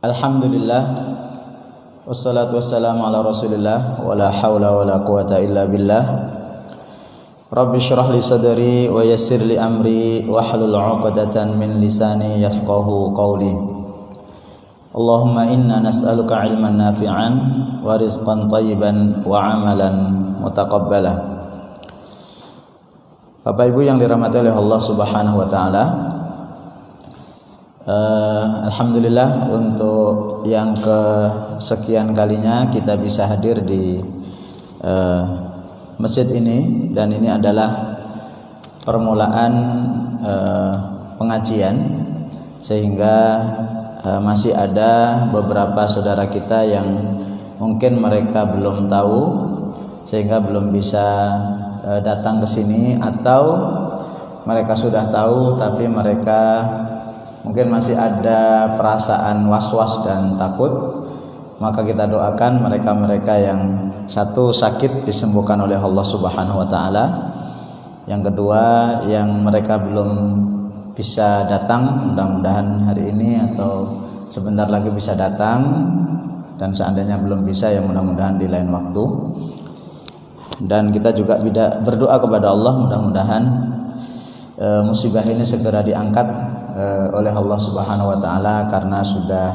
Alhamdulillah, wassalatu wassalamu ala rasulillah, wala hawla wala quwata illa billah. Rabbi syrah li sadri wa yassir li amri wahlul 'uqdatan min lisani yafqahu qawli. Allahumma inna nas'aluka ilman nafi'an wa rizqan thayyiban wa amalan mutaqabbala. Bapak Ibu yang dirahmati oleh Allah Subhanahu wa taala, alhamdulillah untuk yang kesekian kalinya kita bisa hadir di masjid ini, dan ini adalah permulaan pengajian, sehingga masih ada beberapa saudara kita yang mungkin mereka belum tahu sehingga belum bisa datang ke sini, atau mereka sudah tahu tapi mereka mungkin masih ada perasaan was-was dan takut. Maka kita doakan mereka-mereka yang satu sakit disembuhkan oleh Allah Subhanahu wa taala, yang kedua yang mereka belum bisa datang, mudah-mudahan hari ini atau sebentar lagi bisa datang, dan seandainya belum bisa ya mudah-mudahan di lain waktu. Dan kita juga berdoa kepada Allah mudah-mudahan musibah ini segera diangkat oleh Allah Subhanahu wa taala, karena sudah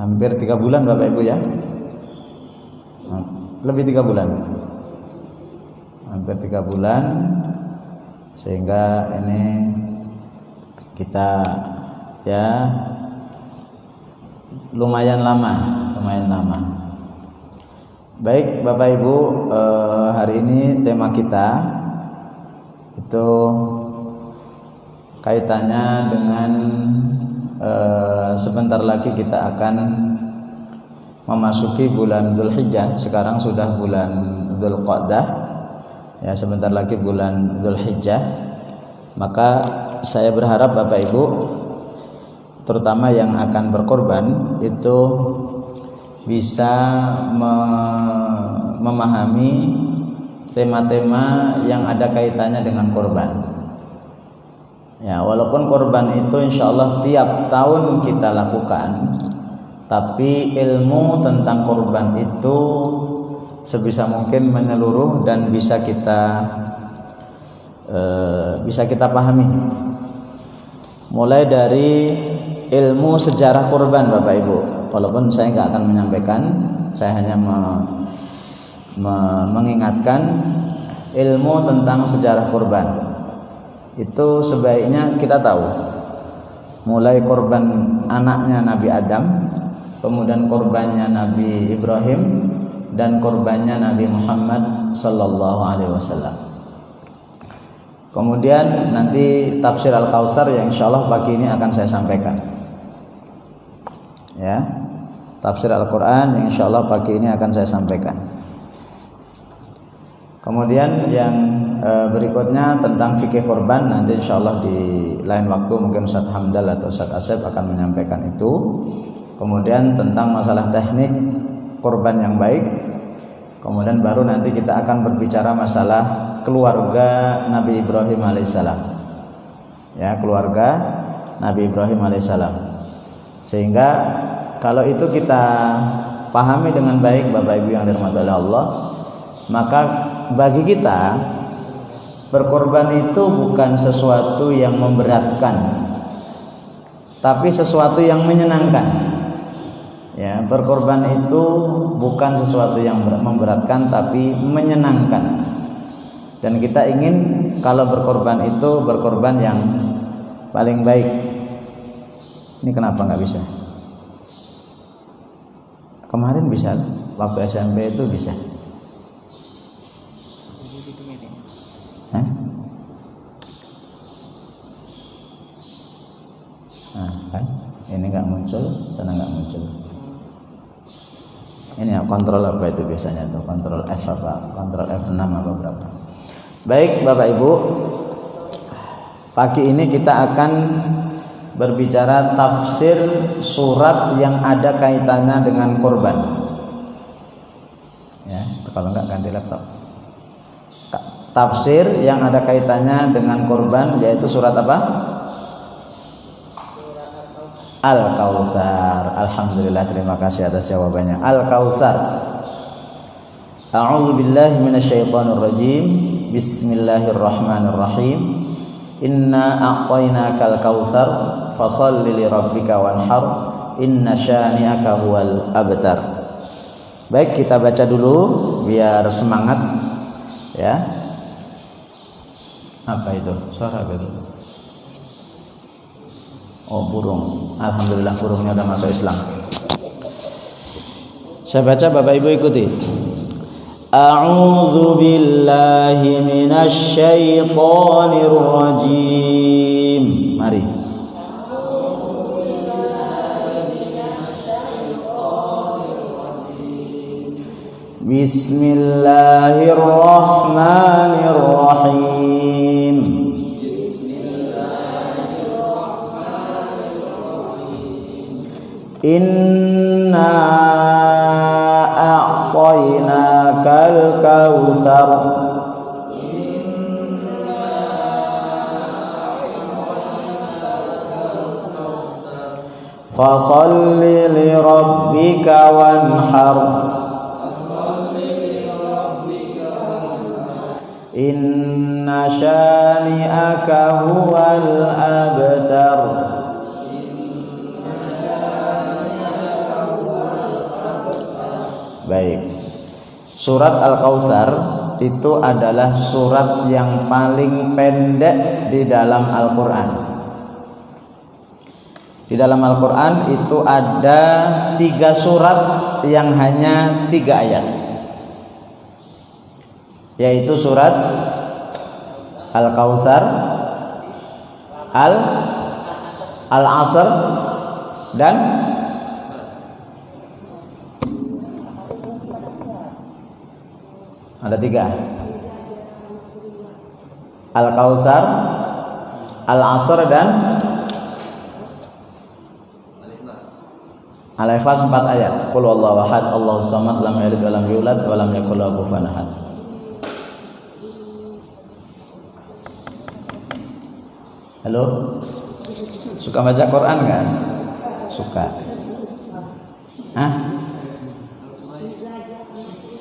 hampir 3 bulan Bapak Ibu ya. Lebih 3 bulan. Hampir 3 bulan, sehingga ini kita ya lumayan lama. Baik Bapak Ibu, hari ini tema kita itu kaitannya dengan sebentar lagi kita akan memasuki bulan Dzulhijjah. Sekarang sudah bulan Dzulqa'dah ya, sebentar lagi bulan Dzulhijjah. Maka saya berharap Bapak Ibu, terutama yang akan berkorban, itu bisa memahami tema-tema yang ada kaitannya dengan korban. Ya, walaupun korban itu insya Allah tiap tahun kita lakukan, tapi ilmu tentang korban itu sebisa mungkin menyeluruh dan bisa kita pahami. Mulai dari ilmu sejarah korban Bapak Ibu, walaupun saya nggak akan menyampaikan, saya hanya mengingatkan ilmu tentang sejarah korban. Itu sebaiknya kita tahu, mulai korban anaknya Nabi Adam, kemudian korbannya Nabi Ibrahim, dan korbannya Nabi Muhammad sallallahu alaihi wasallam. Kemudian nanti tafsir Al-Kautsar yang insyaallah pagi ini akan saya sampaikan. Ya, tafsir Al-Qur'an yang insyaallah pagi ini akan saya sampaikan. Kemudian yang berikutnya tentang fikih korban, nanti insyaallah di lain waktu mungkin Ustaz Hamdal atau Ustaz Asep akan menyampaikan itu. Kemudian tentang masalah teknik korban yang baik. Kemudian baru nanti kita akan berbicara masalah keluarga Nabi Ibrahim alaihissalam. Ya, keluarga Nabi Ibrahim alaihissalam. Sehingga kalau itu kita pahami dengan baik Bapak Ibu yang dirahmati oleh Allah, maka bagi kita berkorban itu bukan sesuatu yang memberatkan, tapi sesuatu yang menyenangkan. Ya, berkorban itu bukan sesuatu yang memberatkan, tapi menyenangkan. Dan kita ingin kalau berkorban itu berkorban yang paling baik. Ini kenapa nggak bisa? Kemarin bisa, waktu SMP itu bisa. Nah, kan ini nggak muncul, sana nggak muncul. Ini ya, kontrol apa itu biasanya tuh? Kontrol F apa? Kontrol F6 apa berapa? Baik Bapak Ibu, pagi ini kita akan berbicara tafsir surat yang ada kaitannya dengan korban. kalau enggak ganti laptop. Tafsir yang ada kaitannya dengan kurban yaitu surat apa? Al-Kautsar. Alhamdulillah, terima kasih atas jawabannya. Al-Kautsar. A'udzu billahi minasyaitonir rajim. Bismillahirrahmanirrahim. Inna a'tainakal kautsar fashalli lirabbika wanhar. Inna syani'aka huwal abtar. Baik, kita baca dulu biar semangat ya. Apa itu? Suara apa itu? Oh, burung. Alhamdulillah burungnya udah masuk Islam. Saya baca, Bapak Ibu ikuti. A'udzu billahi minasy syaithanir rajim. Mari. Bismillahirrahmanirrahim. Inna a'tainakal kautsar. Fashalli lirabbika wanhar. Inna syani'aka huwal abtar. Baik. Surat Al-Kautsar itu adalah surat yang paling pendek di dalam Al-Qur'an. Di dalam Al-Qur'an itu ada 3 surat yang hanya 3 ayat. Yaitu surat Al-Kautsar, Al-Asr dan ada 3. Al-Kautsar, Al-Asr dan Al-Ikhlas 4 ayat. Qul huwallahu ahad, Allahus samad, lam yalid wa lam yulad wa lam yakul lahu kufuwan ahad. Halo, suka baca Quran nggak? Suka.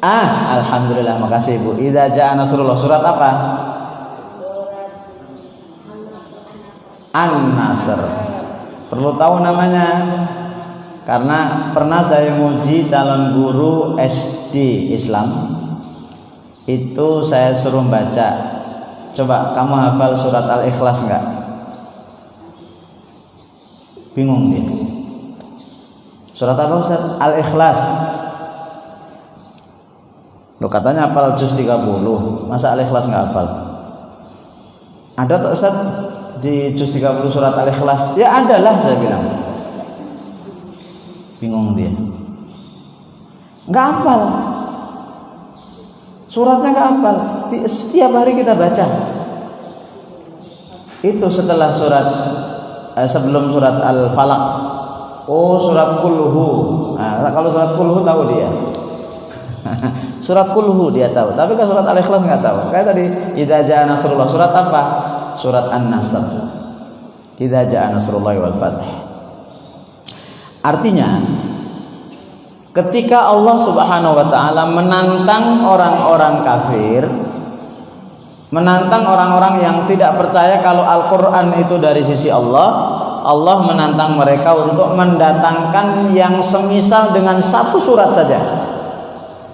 Alhamdulillah, makasih Ibu. Idza jaa nasrullah, surat apa? An-Nasr. Perlu tahu namanya? Karena pernah saya nguji calon guru SD Islam. Itu saya suruh baca. Coba kamu hafal surat Al-Ikhlas enggak? Bingung dia. Surat apa Ustaz? Al-Ikhlas. Loh, katanya hafal juz 30. Masa Al-Ikhlas enggak hafal? Ada tak Ustaz di juz 30 surat Al-Ikhlas? Ya adalah, saya bilang. Bingung dia. Enggak hafal. Suratnya enggak hafal. Setiap hari kita baca. Itu setelah sebelum surat Al-Falaq. Oh, surat Qulhu. Nah, kalau surat Qulhu tahu dia. Surat Qulhu dia tahu. Tapi kan surat Al-Ikhlas enggak tahu. Kayak tadi, idza jaa nasrullah. Surat apa? Surat An-Nasr. Idza jaa nasrullahi wal fath. Artinya, ketika Allah Subhanahu wa taala menantang orang-orang kafir, menantang orang-orang yang tidak percaya kalau Al-Qur'an itu dari sisi Allah, Allah menantang mereka untuk mendatangkan yang semisal dengan 1 surat saja.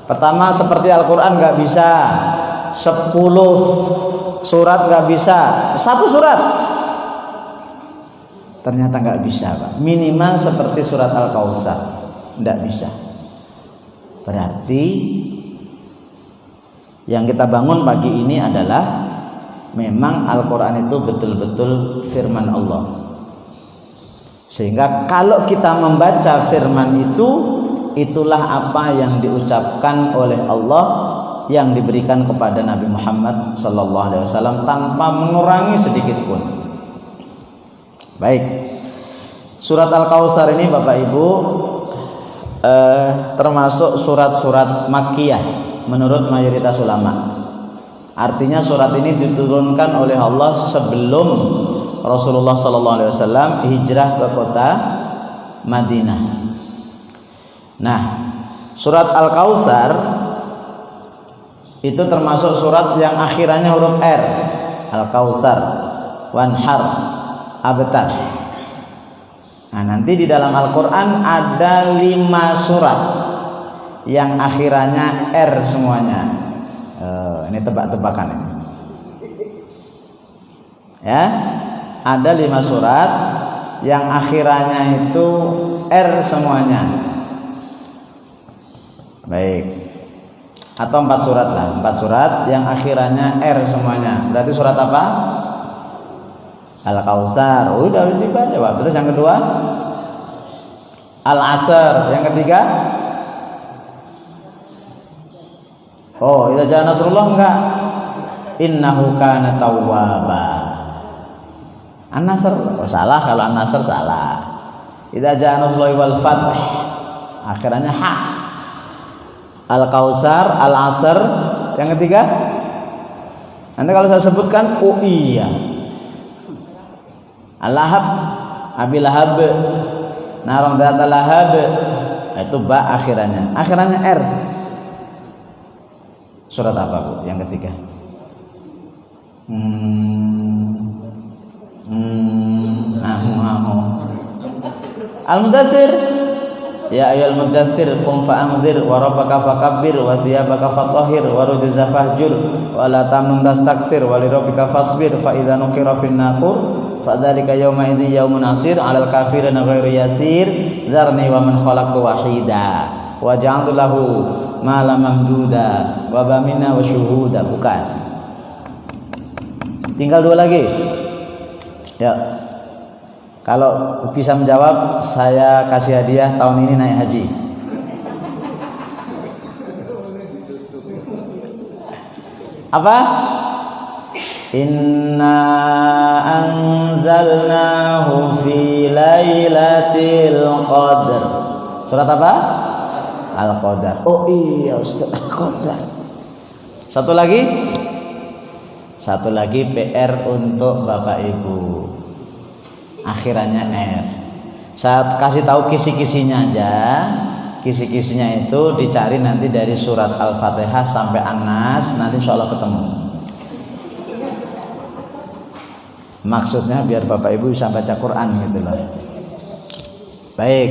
Pertama, seperti Al-Qur'an nggak bisa, 10 surat nggak bisa, 1 surat. Ternyata nggak bisa, Pak. Minimal seperti surat Al-Kautsar, nggak bisa. Berarti yang kita bangun pagi ini adalah memang Al-Quran itu betul-betul firman Allah. Sehingga kalau kita membaca firman itu, itulah apa yang diucapkan oleh Allah yang diberikan kepada Nabi Muhammad SAW tanpa mengurangi sedikit pun. Baik, surat Al-Kautsar ini Bapak Ibu termasuk surat-surat Makkiyah menurut mayoritas ulama. Artinya surat ini diturunkan oleh Allah sebelum Rasulullah SAW hijrah ke kota Madinah. Nah, surat Al-Kautsar itu termasuk surat yang akhirannya huruf R. Al-Kautsar, Wanhar, Abtar. Nah, nanti di dalam Al-Quran ada 5 surat yang akhirannya R semuanya. Ini tebak-tebakan ini. Ya, ada 5 surat yang akhirannya itu R semuanya. Baik. Atau 4 surat lah, 4 surat yang akhirannya R semuanya. Berarti surat apa? Al-Kautsar. Udah dibaca, Pak. Terus yang kedua? Al-Asr. Yang ketiga? Oh, idza jaa nasrullah enggak? Innahu kana tawwaba. An-Nasr. Oh, salah kalau An-Nasr salah. Idza jaa nasrullah wal fath. Akhirannya ha. Al-Kautsar, Al-Asr. Yang ketiga? Nanti kalau saya sebutkan, oh iya. Al-Lahab, Abi Lahab, Narong Dzat Lahab, itu ba akhirannya. Akhirannya R. Surat apa, Bu? Yang ketiga? Al-Mudaththir. Ya ayyuhal mudaththir qum fa'anzir wa rabbaka fakabbir wa thiyabaka fatahhir wa rujza fahjur wa la tamnun tastakthir wa li rabbika fasbir fa idza nuqira fin naqur fadzalika yawma idzi yaumun asir 'alal kafirin ghairu yasir dzarni wa man khalaqtu wahida wa ja'altu lahu malam mamduda wa bamina wa syuhuda. Bukan, tinggal 2 lagi ya. Kalau bisa menjawab, saya kasih hadiah tahun ini naik haji. Apa? Inna anzalnahu fi lailatul qadar. Surat apa? Al-Qadar. Oh iya, Ustaz, Al-Qadar. Satu lagi PR untuk Bapak Ibu. Akhirannya R. Saya kasih tahu kisi-kisinya aja. Kisi-kisinya itu dicari nanti dari surat Al-Fatihah sampai An-Nas, nanti insya Allah ketemu. Maksudnya biar Bapak Ibu bisa baca Quran gitu loh. Baik.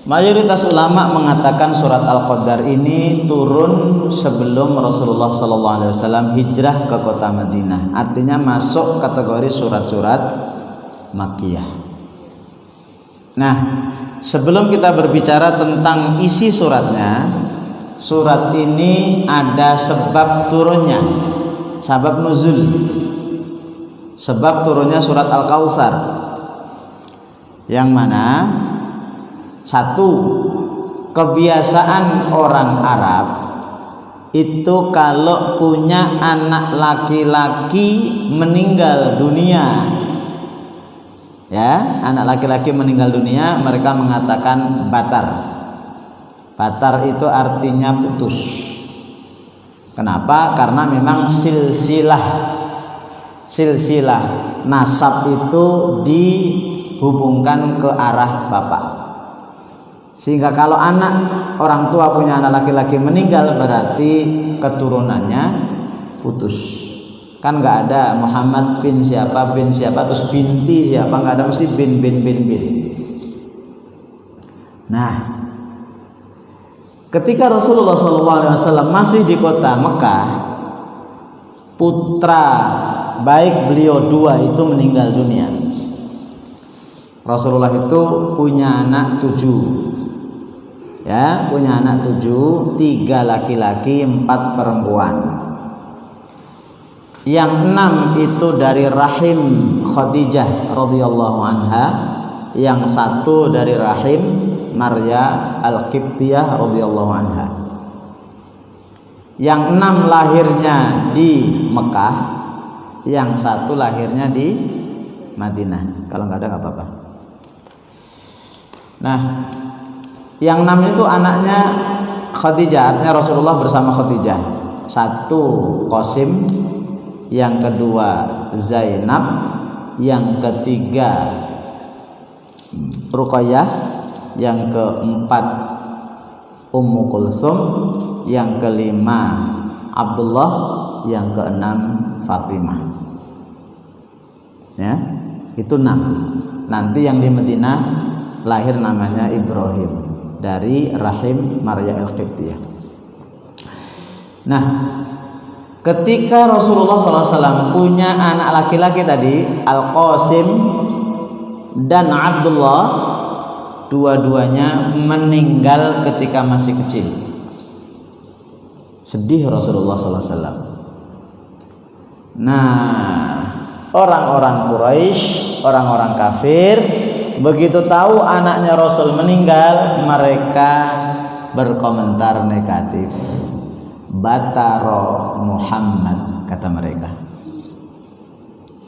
Mayoritas ulama mengatakan surat Al-Qadar ini turun sebelum Rasulullah SAW hijrah ke kota Madinah. Artinya masuk kategori surat-surat Makkiyah. Nah, sebelum kita berbicara tentang isi suratnya, surat ini ada sebab turunnya, sebab nuzul. Sebab turunnya surat Al-Kautsar, yang mana satu, kebiasaan orang Arab itu kalau punya anak laki-laki meninggal dunia, ya, anak laki-laki meninggal dunia, mereka mengatakan batar. Batar itu artinya putus. Kenapa? Karena memang silsilah nasab itu dihubungkan ke arah bapak. Sehingga kalau anak orang tua punya anak laki-laki meninggal, berarti keturunannya putus. Kan nggak ada Muhammad bin siapa terus binti siapa, nggak ada, mesti bin. Nah, ketika Rasulullah SAW masih di kota Mekah, putra baik beliau 2 itu meninggal dunia. Rasulullah itu punya anak 7, ya, punya anak 7, 3 laki-laki 4 perempuan. Yang 6 itu dari rahim Khadijah radhiyallahu anha, yang 1 dari rahim Maria Al-Qibtiyah radhiyallahu anha. Yang 6 lahirnya di Mekah, yang 1 lahirnya di Madinah. Kalau nggak ada nggak apa-apa. Nah, yang 6 itu anaknya Khadijah, artinya Rasulullah bersama Khadijah. Satu Qasim, yang kedua Zainab, yang ketiga Ruqayyah, yang keempat Ummu Kulsum, yang kelima Abdullah, yang keenam Fatimah. Ya, itu 6. Nanti yang di Madinah lahir namanya Ibrahim dari rahim Maria Al-Qibtiyah. Nah, ketika Rasulullah SAW punya anak laki-laki tadi, Al-Qasim dan Abdullah, dua-duanya meninggal ketika masih kecil. Sedih Rasulullah SAW. Nah, orang-orang Quraisy, orang-orang kafir, begitu tahu anaknya Rasul meninggal, mereka berkomentar negatif. Bataro Muhammad, kata mereka.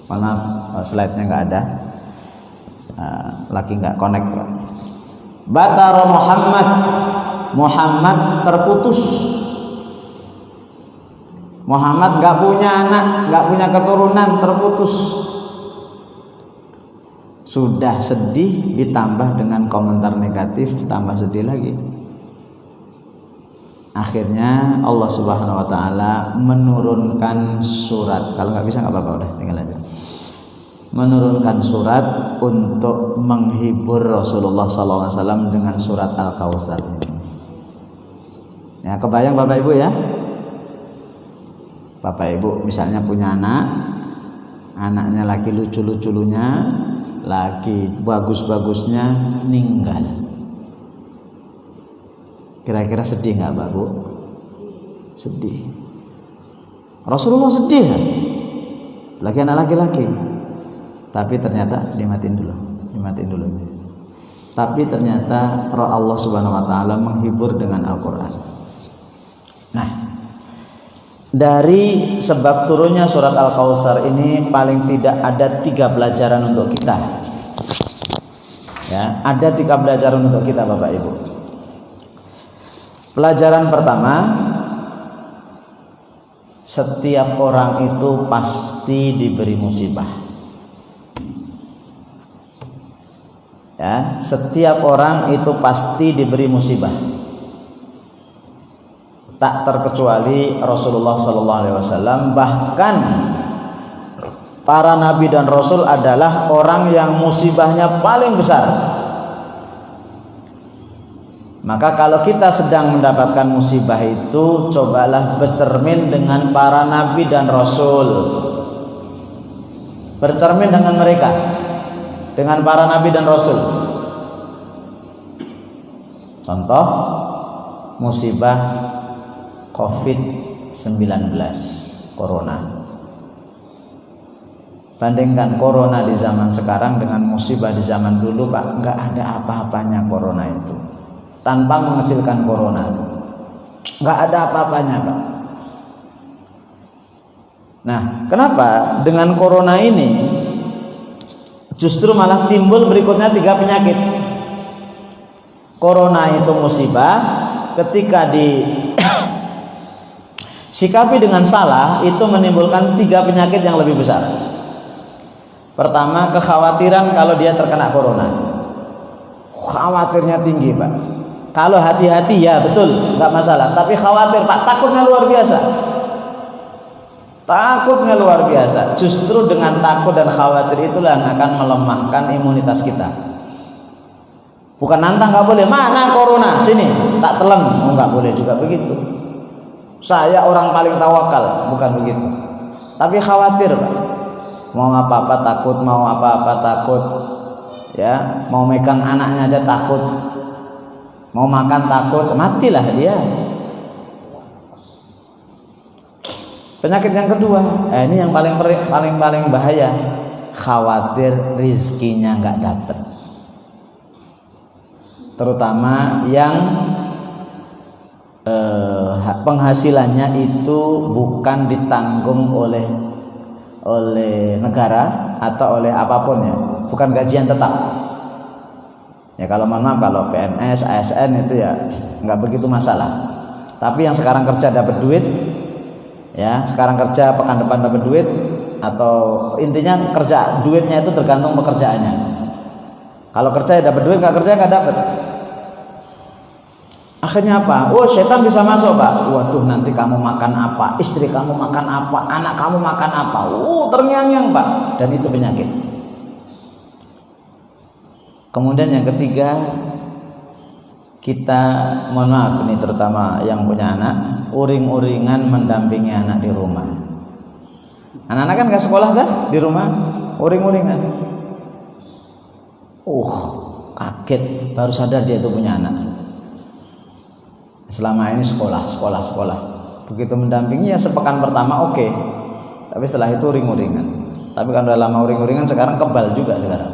Maaf, slide-nya nggak ada, lagi nggak connect. Bataro Muhammad, Muhammad terputus. Muhammad nggak punya anak, nggak punya keturunan, terputus. Sudah sedih ditambah dengan komentar negatif, tambah sedih lagi. Akhirnya Allah Subhanahu wa taala menurunkan surat. Kalau nggak bisa nggak apa-apa, udah tinggal aja. Menurunkan surat untuk menghibur Rasulullah SAW dengan surat Al-Kautsar. Ya, kebayang Bapak Ibu ya? Bapak Ibu misalnya punya anak, anaknya lagi lucu-lucunya, lagi bagus-bagusnya, meninggal. Kira-kira sedih nggak Pak Bu? Sedih. Rasulullah sedih kan? Lagi anak laki-laki. Tapi ternyata dimatiin dulu. Tapi ternyata roh Allah Subhanahu wa taala menghibur dengan Al-Qur'an. Nah, dari sebab turunnya surat Al-Kautsar ini paling tidak ada 3 pelajaran untuk kita. Ya, ada 3 pelajaran untuk kita Bapak Ibu. Pelajaran pertama, setiap orang itu pasti diberi musibah. Ya, setiap orang itu pasti diberi musibah. Tak terkecuali Rasulullah SAW. Bahkan para nabi dan rasul adalah orang yang musibahnya paling besar. Maka kalau kita sedang mendapatkan musibah itu, cobalah bercermin dengan para nabi dan rasul. Bercermin dengan mereka, dengan para nabi dan rasul. Contoh musibah COVID-19, Corona. Bandingkan Corona di zaman sekarang dengan musibah di zaman dulu, Pak, nggak ada apa-apanya Corona itu. Tanpa mengecilkan Corona, nggak ada apa-apanya Pak. Nah, kenapa dengan Corona ini justru malah timbul berikutnya 3 penyakit. Corona itu musibah, ketika disikapi dengan salah itu menimbulkan 3 penyakit yang lebih besar. Pertama, kekhawatiran kalau dia terkena Corona. Khawatirnya tinggi Pak. Kalau hati-hati ya betul, nggak masalah. Tapi khawatir Pak, takutnya luar biasa. Takutnya luar biasa. Justru dengan takut dan khawatir itulah yang akan melemahkan imunitas kita. Bukan nantang, nggak boleh. Mana Corona? Sini, tak telan. Oh, nggak boleh juga begitu. Saya orang paling tawakal, bukan begitu. Tapi khawatir Pak. Mau apa-apa takut, mau apa-apa takut. Ya, mau megang anaknya aja takut. Mau makan takut, matilah dia. Penyakit yang kedua, ini yang paling bahaya, khawatir rizkinya nggak dapat. Terutama yang penghasilannya itu bukan ditanggung oleh negara atau oleh apapun ya, bukan gajian tetap. Ya kalau mohon maaf, kalau PNS, ASN itu ya nggak begitu masalah. Tapi yang sekarang kerja dapat duit, ya sekarang kerja pekan depan dapat duit, atau intinya kerja duitnya itu tergantung pekerjaannya. Kalau kerja ya dapat duit, nggak kerja nggak dapat. Akhirnya apa? Oh, setan bisa masuk, Pak. Waduh, nanti kamu makan apa, istri kamu makan apa, anak kamu makan apa. Terngiang-ngiang, Pak. Dan itu penyakit. Kemudian yang ketiga, kita mohon maaf ini terutama yang punya anak, uring-uringan mendampingi anak di rumah. Anak-anak kan nggak sekolah dah di rumah, uring-uringan. Kaget baru sadar dia itu punya anak. Selama ini sekolah. Begitu mendampingi ya sepekan pertama oke. Tapi setelah itu uring-uringan. Tapi kan udah lama uring-uringan, sekarang kebal juga sekarang.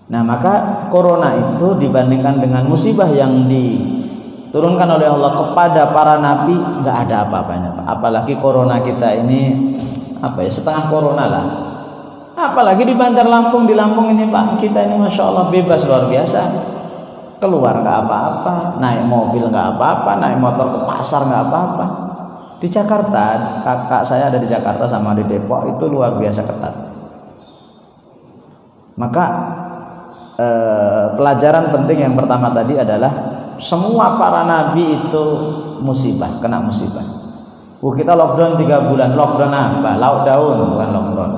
Nah, maka corona itu dibandingkan dengan musibah yang diturunkan oleh Allah kepada para nabi, nggak ada apa-apanya, Pak. Apalagi corona kita ini setengah corona lah. Apalagi di Bandar Lampung, di Lampung ini, Pak, kita ini masya Allah bebas luar biasa. Keluar nggak apa-apa, naik mobil nggak apa-apa, naik motor ke pasar nggak apa-apa. Di Jakarta, kakak saya ada di Jakarta sama di Depok, itu luar biasa ketat. Maka pelajaran penting yang pertama tadi adalah semua para nabi itu kena musibah. Kita lockdown 3 bulan, lockdown apa? Lockdown, bukan lockdown.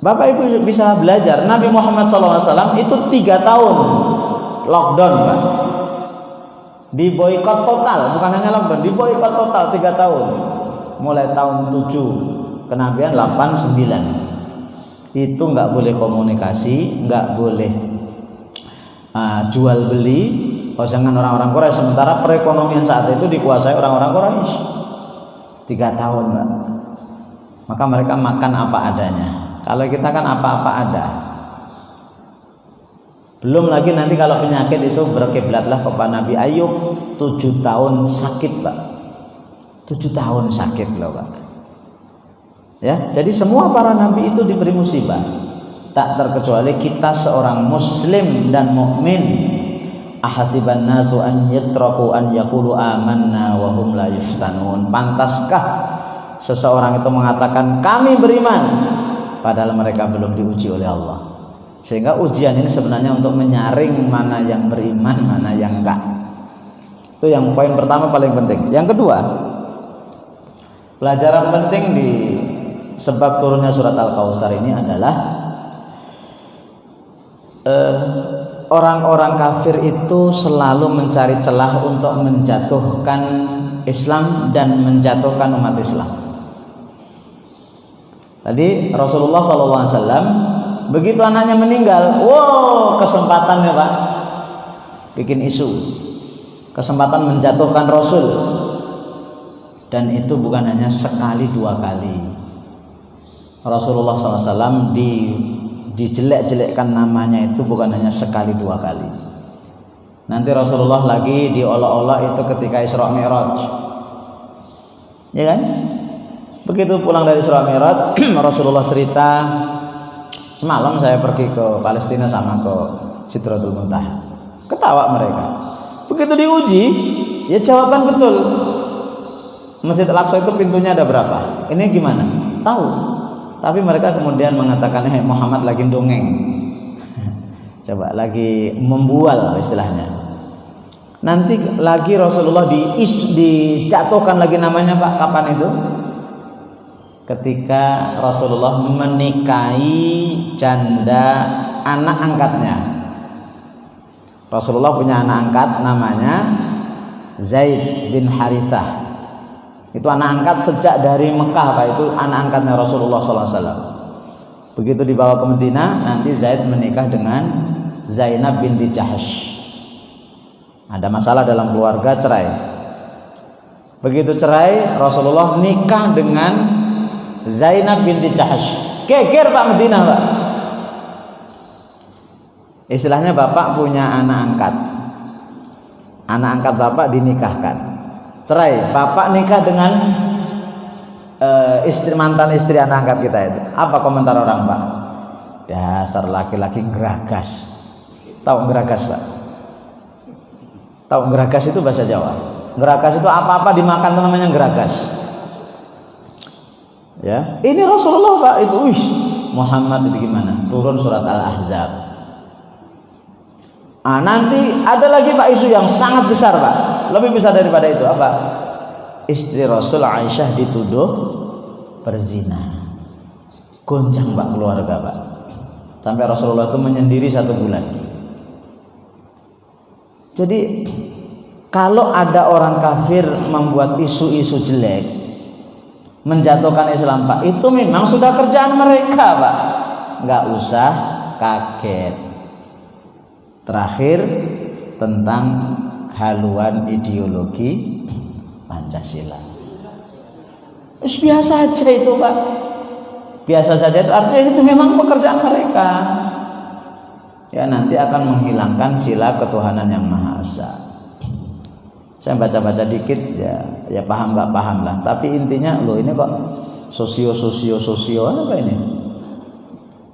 Bapak Ibu bisa belajar, Nabi Muhammad SAW itu 3 tahun lockdown, Pak. Diboikot total, bukan hanya lockdown, diboikot total 3 tahun. Mulai tahun 7 kenabian 8, 9. Itu nggak boleh komunikasi, nggak boleh jual beli dengan orang-orang Quraisy. Sementara perekonomian saat itu dikuasai orang-orang Quraisy. 3 tahun, Pak. Maka mereka makan apa adanya. Kalau kita kan apa-apa ada. Belum lagi nanti kalau penyakit itu berkiblatlah kepada Nabi Ayub, 7 tahun sakit, Pak. 7 tahun sakit loh, Pak. Ya, jadi semua para nabi itu diberi musibah. Tak terkecuali kita seorang muslim dan mukmin. Ahasiban nasu an yatraku an yaqulu amanna wa hum la yuftanun. Pantaskah seseorang itu mengatakan kami beriman padahal mereka belum diuji oleh Allah? Sehingga ujian ini sebenarnya untuk menyaring mana yang beriman, mana yang enggak. Itu yang poin pertama paling penting. Yang kedua, pelajaran penting di sebab turunnya surat Al-Kautsar ini adalah orang-orang kafir itu selalu mencari celah untuk menjatuhkan Islam dan menjatuhkan umat Islam. Tadi Rasulullah SAW begitu anaknya meninggal, kesempatannya, Pak, bikin isu, kesempatan menjatuhkan Rasul. Dan itu bukan hanya sekali 2 kali. Rasulullah SAW dijelek-jelekkan namanya itu bukan hanya sekali 2 kali. Nanti Rasulullah lagi diolok-olok itu ketika Isra Mi'raj, ya kan? Begitu pulang dari Isra Mi'raj, Rasulullah cerita, semalam saya pergi ke Palestina sama ke Sidratul Muntaha. Ketawa mereka. Begitu diuji, ya jawaban betul. Masjid Al-Aqsa itu pintunya ada berapa? Ini gimana? Tahu. Tapi mereka kemudian mengatakan, Muhammad lagi dongeng. Coba lagi membual istilahnya. Nanti lagi Rasulullah dijatuhkan lagi namanya, Pak. Kapan itu? Ketika Rasulullah menikahi janda anak angkatnya. Rasulullah punya anak angkat namanya Zaid bin Harithah. Itu anak angkat sejak dari Mekah, Pak. Itu anak angkatnya Rasulullah SAW. Begitu dibawa ke Madinah, nanti Zaid menikah dengan Zainab binti Jahsh. Ada masalah dalam keluarga, cerai. Begitu cerai, Rasulullah nikah dengan Zainab binti Jahsh. Geger, Pak, Madinah, Pak. Istilahnya bapak punya anak angkat. Anak angkat bapak dinikahkan. Cerai, bapak nikah dengan mantan istri anak angkat kita itu. Apa komentar orang, Pak? Dasar laki-laki geragas. Tahu geragas, Pak? Tahu geragas itu bahasa Jawa. Geragas itu apa-apa dimakan itu namanya geragas. Ya, ini Rasulullah Pak itu, Muhammad itu gimana? Turun surat Al-Ahzab. Nanti ada lagi Pak isu yang sangat besar Pak, lebih besar daripada itu apa? Istri Rasul Aisyah dituduh berzina. Goncang Pak keluarga Pak. Sampai Rasulullah itu menyendiri 1 bulan. Jadi kalau ada orang kafir membuat isu-isu jelek, menjatuhkan Islam Pak, itu memang sudah kerjaan mereka Pak. Nggak usah kaget. Terakhir tentang haluan ideologi Pancasila. Biasa aja itu Pak. Biasa saja itu artinya itu memang pekerjaan mereka. Ya nanti akan menghilangkan sila ketuhanan yang Maha Esa. Saya baca-baca dikit ya paham nggak paham lah. Tapi intinya loh ini kok sosio apa ini?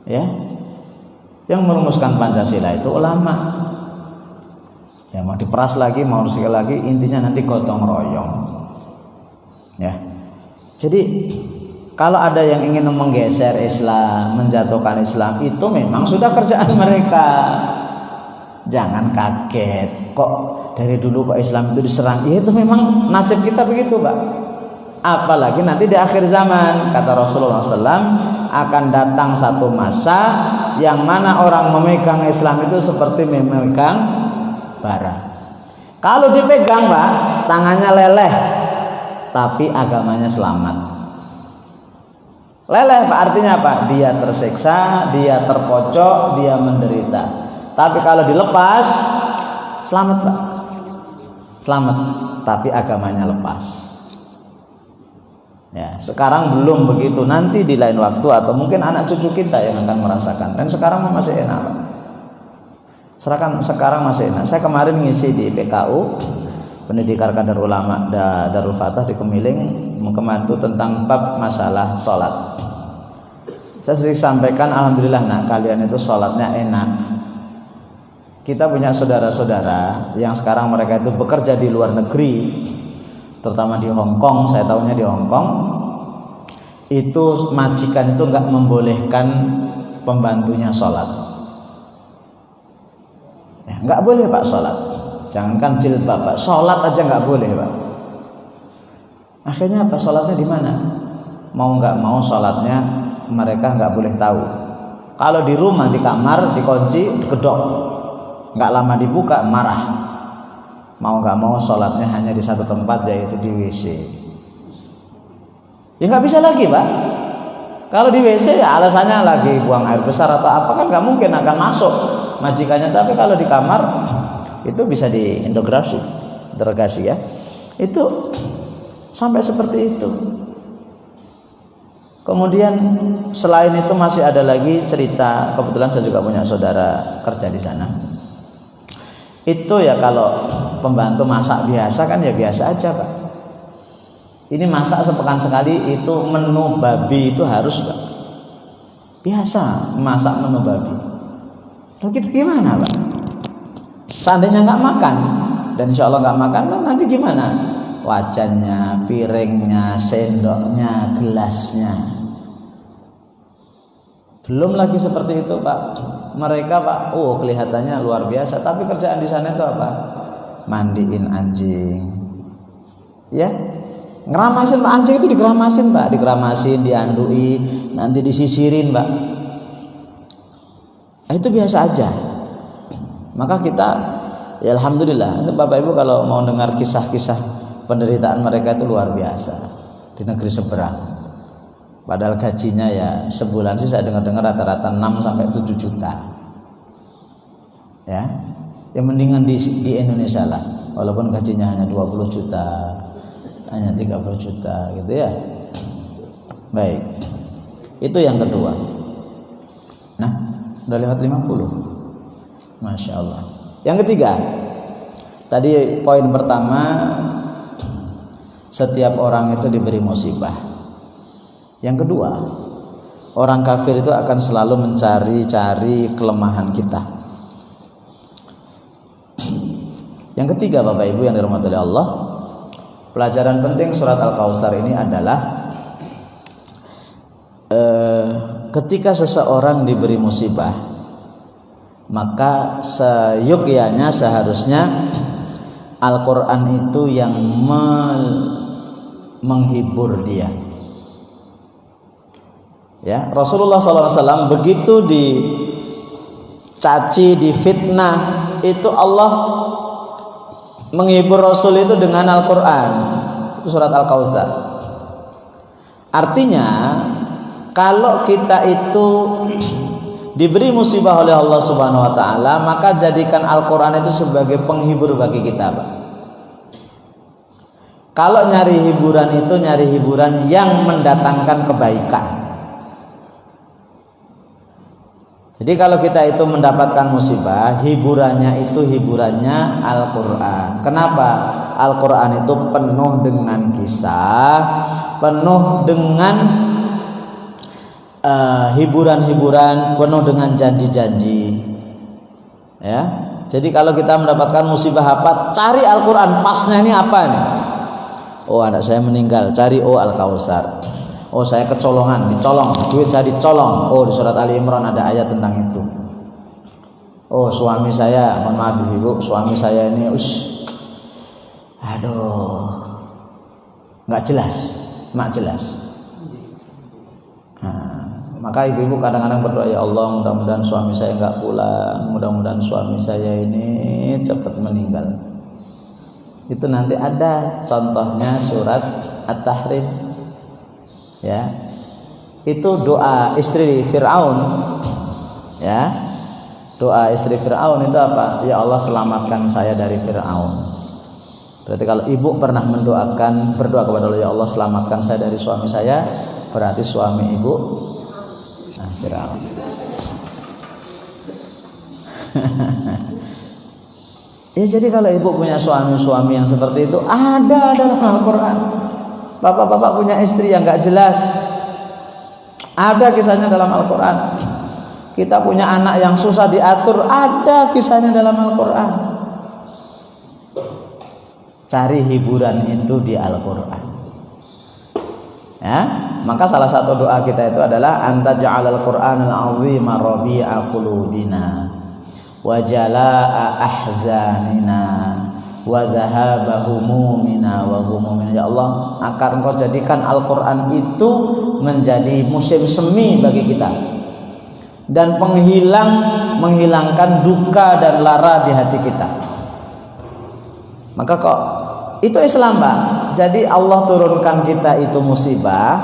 Ya, yang merumuskan Pancasila itu ulama. Ya mau diperas lagi, mau sekali lagi, intinya nanti gotong royong. Ya, jadi kalau ada yang ingin menggeser Islam, menjatuhkan Islam, itu memang sudah kerjaan mereka. Jangan kaget, kok dari dulu kok Islam itu diserang. Ya itu memang nasib kita begitu Pak. Apalagi nanti di akhir zaman, kata Rasulullah SAW, akan datang satu masa yang mana orang memegang Islam itu seperti memegang bara. Kalau dipegang Pak, tangannya leleh, tapi agamanya selamat. Leleh Pak artinya apa? Dia tersiksa, dia terpojok, dia menderita. Tapi kalau dilepas, selamat Pak. Selamat, tapi agamanya lepas. Ya, sekarang belum begitu. Nanti di lain waktu atau mungkin anak cucu kita yang akan merasakan. Dan sekarang masih enak Pak. Sekarang masih enak. Saya kemarin ngisi di PKU, Pendidikan Kadar Ulama Darul Fatah di Kemiling, membantu tentang bab masalah sholat. Saya sering sampaikan, alhamdulillah nak kalian itu sholatnya enak. Kita punya saudara-saudara yang sekarang mereka itu bekerja di luar negeri, terutama di Hong Kong. Saya tahunya di Hong Kong itu majikan itu nggak membolehkan pembantunya sholat. Ya, nggak boleh Pak sholat. Jangankan jilbab Pak, sholat aja nggak boleh Pak. Akhirnya apa? Sholatnya di mana? Mau nggak mau sholatnya mereka nggak boleh tahu. Kalau di rumah, di kamar, dikunci, digedok, nggak lama dibuka, marah. Mau nggak mau sholatnya hanya di satu tempat, yaitu di WC. Ya nggak bisa lagi Pak. Kalau di WC ya alasannya lagi buang air besar atau apa, kan nggak mungkin akan masuk majikannya. Tapi kalau di kamar itu bisa diintegrasi, derogasi ya. Itu sampai seperti itu. Kemudian selain itu masih ada lagi cerita, kebetulan saya juga punya saudara kerja di sana. Itu ya kalau pembantu masak biasa kan ya biasa aja Pak. Ini masak sepekan sekali, itu menu babi itu harus Pak. Biasa masak menu babi. Loh kita gimana Pak? Seandainya nggak makan, dan insya Allah nggak makan, nanti gimana? Wajannya, piringnya, sendoknya, gelasnya. Belum lagi seperti itu Pak. Mereka Pak, kelihatannya luar biasa, tapi kerjaan di sana itu apa? Mandiin anjing. Ya, ngeramasin Pak, anjing itu digeramasin Pak, digeramasin, diandui, nanti disisirin Pak. Itu biasa aja. Maka kita, ya alhamdulillah, ini Bapak Ibu kalau mau dengar kisah-kisah penderitaan mereka itu luar biasa di negeri seberang. Padahal gajinya ya sebulan sih saya dengar-dengar rata-rata 6 sampai 7 juta. Ya. Yang mendingan di Indonesia lah. Walaupun gajinya hanya 20 juta, hanya 30 juta gitu ya. Baik. Itu yang kedua. Nah, udah lewat 50. Masya Allah. Yang ketiga, tadi poin pertama, setiap orang itu diberi musibah. Yang kedua, orang kafir itu akan selalu mencari-cari kelemahan kita. Yang ketiga, Bapak Ibu yang dirahmati oleh Allah, pelajaran penting surat Al-Kautsar ini adalah ketika seseorang diberi musibah, maka seyogyanya seharusnya Al-Quran itu yang menghibur dia. Ya, Rasulullah SAW begitu dicaci, difitnah, itu Allah menghibur Rasul itu dengan Al-Quran. Itu surat Al-Kautsar. Artinya kalau kita itu diberi musibah oleh Allah Subhanahu wa taala, maka jadikan Al-Qur'an itu sebagai penghibur bagi kita, Pak. Kalau nyari hiburan itu nyari hiburan yang mendatangkan kebaikan. Jadi kalau kita itu mendapatkan musibah, hiburannya itu hiburannya Al-Qur'an. Kenapa? Al-Qur'an itu penuh dengan kisah, penuh dengan hiburan-hiburan, penuh dengan janji-janji. Ya. Jadi kalau kita mendapatkan musibah apa, cari Al-Qur'an, pasnya ini apa nih? Oh, anak saya meninggal, cari Al-Kautsar. Oh, saya kecolongan, dicolong, duit saya dicolong. Oh, di surat Ali Imran ada ayat tentang itu. Oh, suami saya, mohon maaf Ibu, suami saya ini nggak jelas, mak jelas. Maka ibu-ibu kadang-kadang berdoa, ya Allah, mudah-mudahan suami saya enggak pulang, mudah-mudahan suami saya ini cepat meninggal. Itu nanti ada contohnya surat At-Tahrim. Ya. Itu doa istri Fir'aun. Ya. Doa istri Fir'aun itu apa? Ya Allah, selamatkan saya dari Fir'aun. Berarti kalau ibu pernah berdoa kepada Allah, ya Allah, selamatkan saya dari suami saya, berarti suami ibu Fir'aun. Ya, jadi kalau ibu punya suami-suami yang seperti itu, ada dalam Al-Quran. Bapak-bapak punya istri yang gak jelas, ada kisahnya dalam Al-Quran. Kita punya anak yang susah diatur, ada kisahnya dalam Al-Quran. Cari hiburan itu di Al-Quran. Ya, maka salah satu doa kita itu adalah anta ja'alal qur'anal 'azima rabi'a qulubina wa jalaa'a ahzanina wa dhahaba humumina wa humumina. Ya Allah, akan Engkau jadikan Al-Qur'an itu menjadi musim semi bagi kita dan menghilangkan duka dan lara di hati kita. Maka kok itu Islam, Pak. Jadi Allah turunkan kita itu musibah,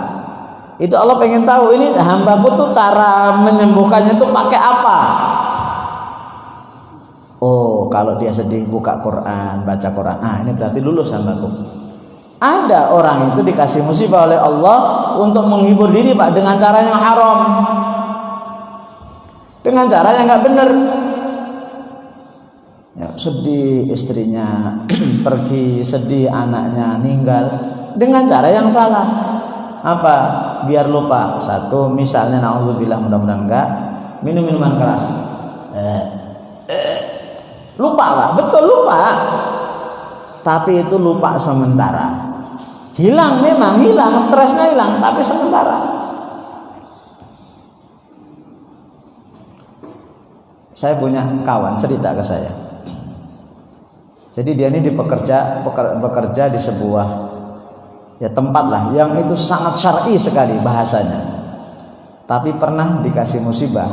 itu Allah pengen tahu ini hambaku tuh cara menyembuhkannya tuh pakai apa. Oh, kalau dia sedih buka Quran, baca Quran. Ini berarti lulus hambaku. Ada orang itu dikasih musibah oleh Allah untuk menghibur diri, Pak, dengan cara yang haram, dengan cara yang nggak benar. Ya, sedih istrinya pergi, sedih anaknya meninggal dengan cara yang salah. Apa? Biar lupa. Satu, misalnya naudzubillah, mudah-mudahan enggak, minum minuman keras. Lupa, Pak, betul lupa. Tapi itu lupa sementara. Hilang, memang hilang, stresnya hilang, tapi sementara. Saya punya kawan cerita ke saya. Jadi dia ini bekerja di sebuah tempat lah yang itu sangat syar'i sekali bahasanya. Tapi pernah dikasih musibah.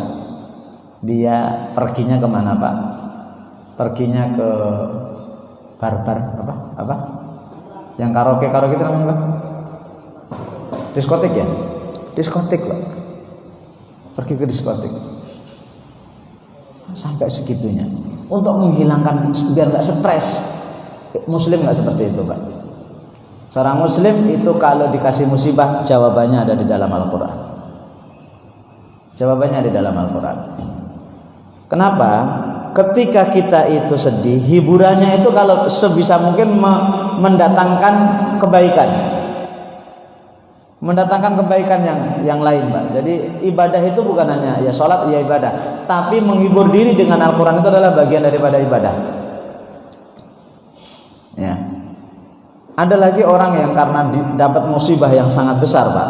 Dia perginya kemana, Pak? Perginya ke bar-bar apa? Yang karaoke itu namanya apa? Diskotik ya? Diskotik, Pak. Pergi ke diskotik. Sampai segitunya. Untuk menghilangkan biar nggak stres. Muslim nggak seperti itu, Pak. Seorang Muslim itu kalau dikasih musibah, jawabannya ada di dalam Al-Quran. Jawabannya ada di dalam Al-Quran. Kenapa? Ketika kita itu sedih, hiburannya itu kalau sebisa mungkin mendatangkan kebaikan. Mendatangkan kebaikan yang lain, Pak. Jadi ibadah itu bukan hanya ya sholat, ya ibadah, tapi menghibur diri dengan Al-Quran itu adalah bagian daripada ibadah. Ya. Ada lagi orang yang karena dapat musibah yang sangat besar, Pak.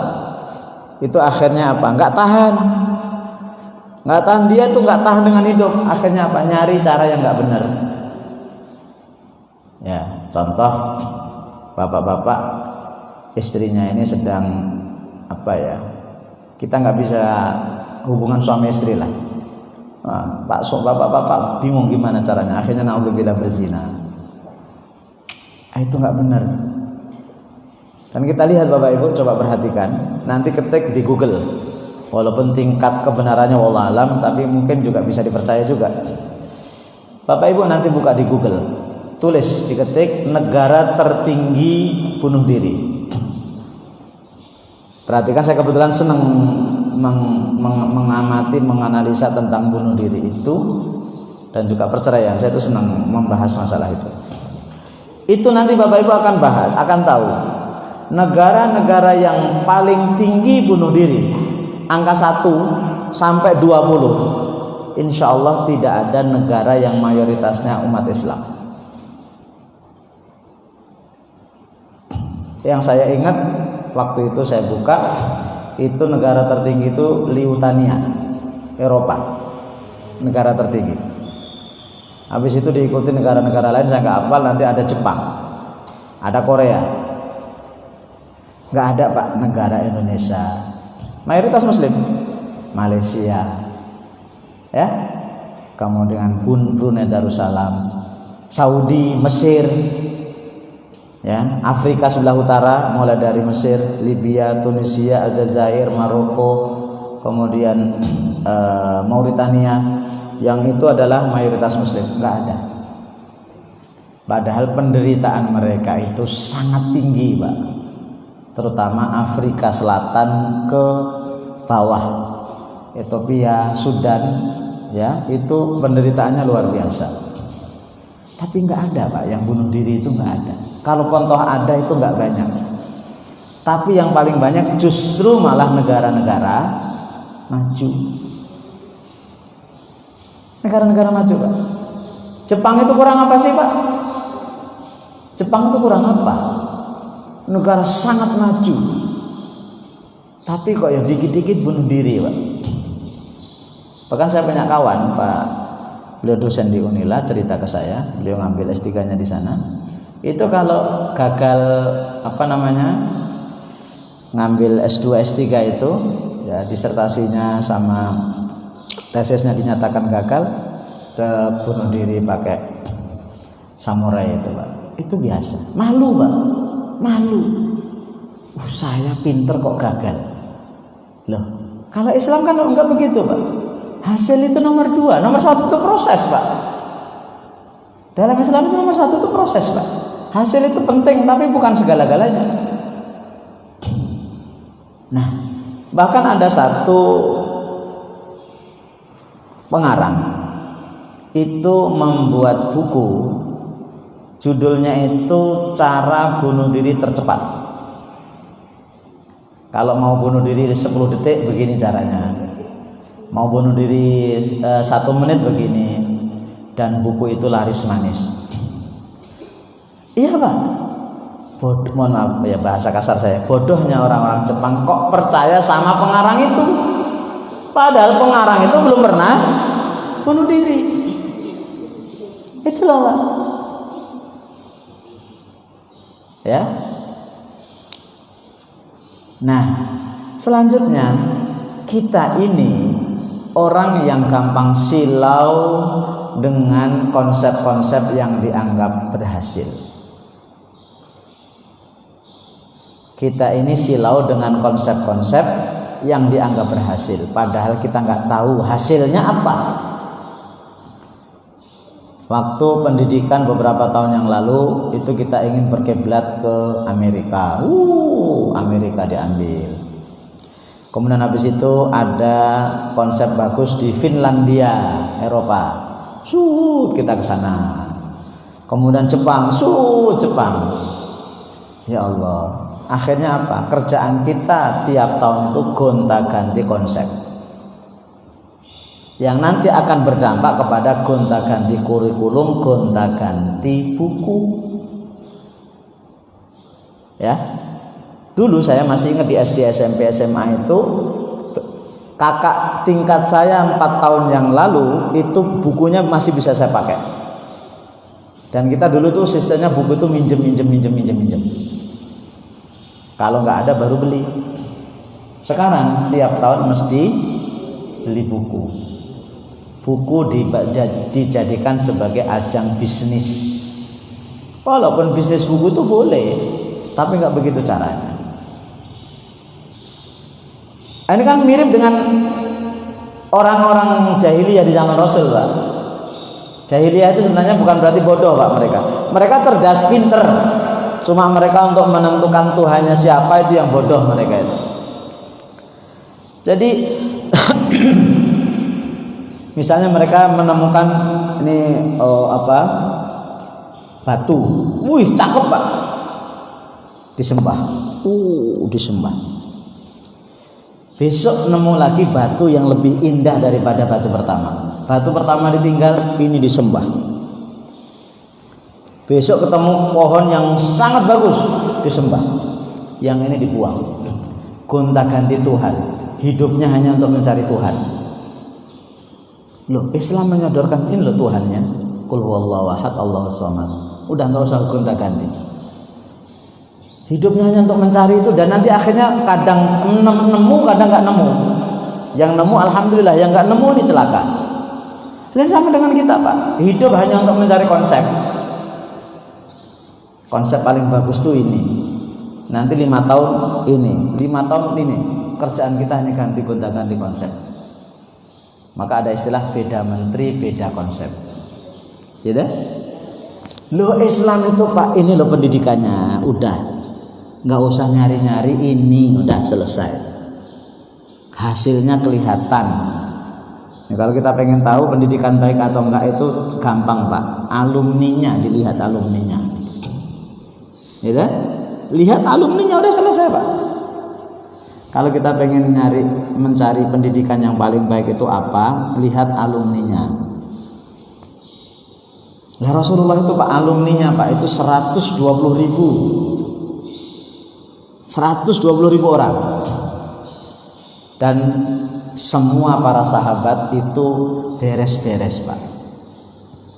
Itu akhirnya apa? Nggak tahan. Dia tuh nggak tahan dengan hidup. Akhirnya apa? Nyari cara yang nggak benar. Ya, contoh bapak-bapak istrinya ini sedang apa ya? Kita nggak bisa hubungan suami istri lah. Nah, bapak-bapak bingung gimana caranya. Akhirnya naudzubillah berzina. Itu nggak benar. Dan kita lihat Bapak Ibu, coba perhatikan. Nanti ketik di Google. Walaupun tingkat kebenarannya wallah alam, tapi mungkin juga bisa dipercaya juga. Bapak Ibu nanti buka di Google, tulis, diketik negara tertinggi bunuh diri. Perhatikan, saya kebetulan senang mengamati, menganalisa tentang bunuh diri itu dan juga perceraian. Saya itu senang membahas masalah itu. Itu nanti Bapak Ibu akan tahu negara-negara yang paling tinggi bunuh diri, angka 1 sampai 20. Insya Allah tidak ada negara yang mayoritasnya umat Islam. Yang saya ingat waktu itu saya buka, itu negara tertinggi itu Liutania, Eropa, negara tertinggi. Habis itu diikuti negara-negara lain, saya nggak hafal. Nanti ada Jepang, ada Korea. Nggak ada Pak negara Indonesia. Mayoritas Muslim. Malaysia, ya. Kemudian Brunei Darussalam, Saudi, Mesir, ya. Afrika sebelah utara, mulai dari Mesir, Libya, Tunisia, Aljazair, Maroko, kemudian Mauritania. Yang itu adalah mayoritas Muslim, nggak ada. Padahal penderitaan mereka itu sangat tinggi, Pak. Terutama Afrika Selatan ke bawah, Ethiopia, Sudan, ya itu penderitaannya luar biasa. Tapi nggak ada, Pak, yang bunuh diri itu nggak ada. Kalau contoh ada itu nggak banyak. Tapi yang paling banyak justru malah negara-negara maju. Negara-negara maju, Pak. Jepang itu kurang apa sih, Pak? Jepang itu kurang apa? Negara sangat maju, tapi kok ya dikit-dikit bunuh diri, Pak. Bahkan saya punya kawan, Pak, beliau dosen di Unila, cerita ke saya, beliau ngambil S3-nya di sana. Itu kalau gagal ngambil S2 S3 itu, ya disertasinya sama tesisnya dinyatakan gagal, bunuh diri pakai samurai itu, Pak. Itu biasa. Malu, Pak. Malu. Saya pinter kok gagal. Loh, kalau Islam kan enggak begitu, Pak. Hasil itu nomor 2, nomor 1 itu proses, Pak. Dalam Islam itu nomor 1 itu proses, Pak. Hasil itu penting, tapi bukan segala-galanya. Nah, bahkan ada satu pengarang itu membuat buku, judulnya itu Cara Bunuh Diri Tercepat. Kalau mau bunuh diri 10 detik begini caranya, mau bunuh diri 1 menit begini, dan buku itu laris manis. Iya, Pak. Mohon maaf ya bahasa kasar saya, bodohnya orang-orang Jepang kok percaya sama pengarang itu. Padahal pengarang itu belum pernah bunuh diri. Itulah, Pak. Ya. Nah, selanjutnya kita ini orang yang gampang silau dengan konsep-konsep yang dianggap berhasil. Kita ini silau dengan konsep-konsep yang dianggap berhasil, padahal kita nggak tahu hasilnya apa. Waktu pendidikan beberapa tahun yang lalu itu kita ingin berkiblat ke Amerika. Amerika diambil. Kemudian habis itu ada konsep bagus di Finlandia, Eropa. Kita ke sana. Kemudian Jepang, Jepang. Ya Allah. Akhirnya apa? Kerjaan kita tiap tahun itu gonta-ganti konsep, yang nanti akan berdampak kepada gonta-ganti kurikulum, gonta-ganti buku. Ya. Dulu saya masih ingat di SD, SMP, SMA itu kakak tingkat saya 4 tahun yang lalu itu bukunya masih bisa saya pakai. Dan kita dulu tuh sistemnya buku itu minjem. Kalau nggak ada baru beli. Sekarang tiap tahun mesti beli buku. Buku dijadikan sebagai ajang bisnis. Walaupun bisnis buku itu boleh, tapi nggak begitu caranya. Ini kan mirip dengan orang-orang jahiliyah di zaman Rasul, Pak. Jahiliyah itu sebenarnya bukan berarti bodoh, Pak, mereka. Mereka cerdas, pinter. Cuma mereka untuk menentukan Tuhannya siapa itu yang bodoh mereka itu. Jadi misalnya mereka menemukan ini batu. Wih, cakep, Pak. Disembah. Disembah. Besok nemu lagi batu yang lebih indah daripada batu pertama. Batu pertama ditinggal, ini disembah. Besok ketemu pohon yang sangat bagus, disembah. Yang ini dibuang. Gonta-ganti Tuhan. Hidupnya hanya untuk mencari Tuhan. Loh, Islam menyodorkan ini loh Tuhannya. Qul huwallahu ahad, Allahus samad. Udah enggak usah gonta-ganti. Hidupnya hanya untuk mencari itu, dan nanti akhirnya kadang nemu, kadang nggak nemu. Yang nemu alhamdulillah, yang nggak nemu ini celaka. Dan sama dengan kita, Pak. Hidup hanya untuk mencari konsep. Konsep paling bagus tuh ini. Nanti 5 tahun ini, 5 tahun ini. Kerjaan kita hanya gonta-ganti konsep. Maka ada istilah beda menteri, beda konsep. Gitu? Loh, Islam itu, Pak, ini loh pendidikannya, udah. Nggak usah nyari-nyari, ini udah selesai, hasilnya kelihatan. Nah, kalau kita pengen tahu pendidikan baik atau enggak itu gampang, Pak. Alumninya, dilihat alumninya, gitu? Lihat alumninya, udah selesai, Pak. Kalau kita pengen mencari pendidikan yang paling baik itu apa, lihat alumninya. Lah Rasulullah itu, Pak, alumninya, Pak, itu 120.000 orang, dan semua para sahabat itu beres-beres, Pak.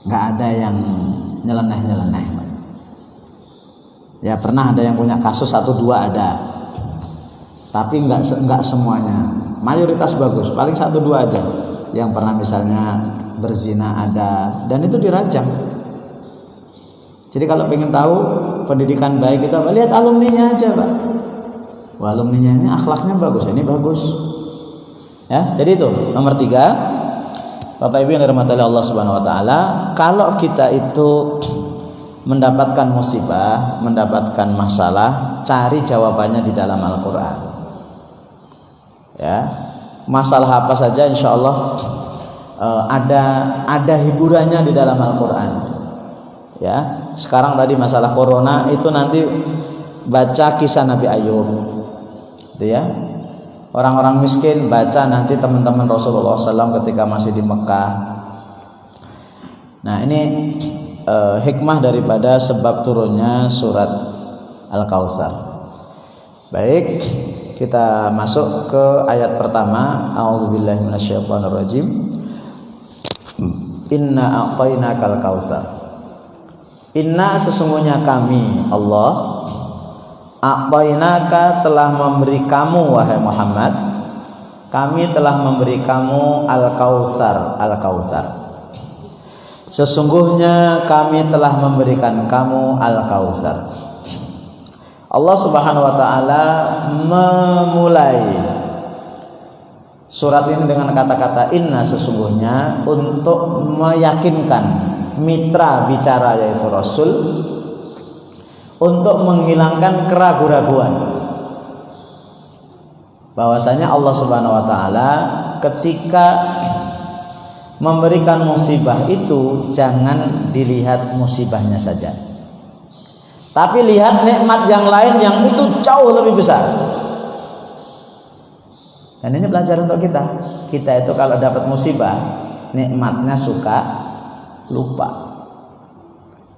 Nggak ada yang nyeleneh, Pak. Ya pernah ada yang punya kasus 1-2 ada, tapi nggak semuanya. Mayoritas bagus, paling 1-2 aja yang pernah misalnya berzina ada, dan itu dirajam. Jadi kalau pengen tahu pendidikan baik itu apa, lihat alumninya aja, Pak. Wah, alumninya ini akhlaknya bagus, ini bagus. Ya, jadi itu nomor 3. Bapak Ibu yang dirahmati Allah Subhanahu wa taala, kalau kita itu mendapatkan musibah, mendapatkan masalah, cari jawabannya di dalam Al-Qur'an. Ya. Masalah apa saja insyaallah ada hiburannya di dalam Al-Qur'an. Ya, sekarang tadi masalah corona itu nanti baca kisah Nabi Ayub. Gitu ya. Orang-orang miskin baca nanti teman-teman Rasulullah SAW ketika masih di Mekah. Nah, ini hikmah daripada sebab turunnya surat Al-Kautsar. Baik, kita masuk ke ayat pertama. A'udzubillahi minasyaitonirrajim. Inna a'tainakal kautsar. Inna, sesungguhnya kami Allah, a'tainaka, telah memberi kamu wahai Muhammad, kami telah memberi kamu al-kautsar. Al-kautsar, sesungguhnya kami telah memberikan kamu al-kautsar. Allah Subhanahu wa taala memulai surat ini dengan kata-kata inna, sesungguhnya, untuk meyakinkan mitra bicara yaitu Rasul, untuk menghilangkan keraguan-raguan bahwasanya Allah Subhanahu wa taala ketika memberikan musibah itu jangan dilihat musibahnya saja, tapi lihat nikmat yang lain yang itu jauh lebih besar. Dan ini pelajaran untuk kita. Kita itu kalau dapat musibah, nikmatnya suka lupa.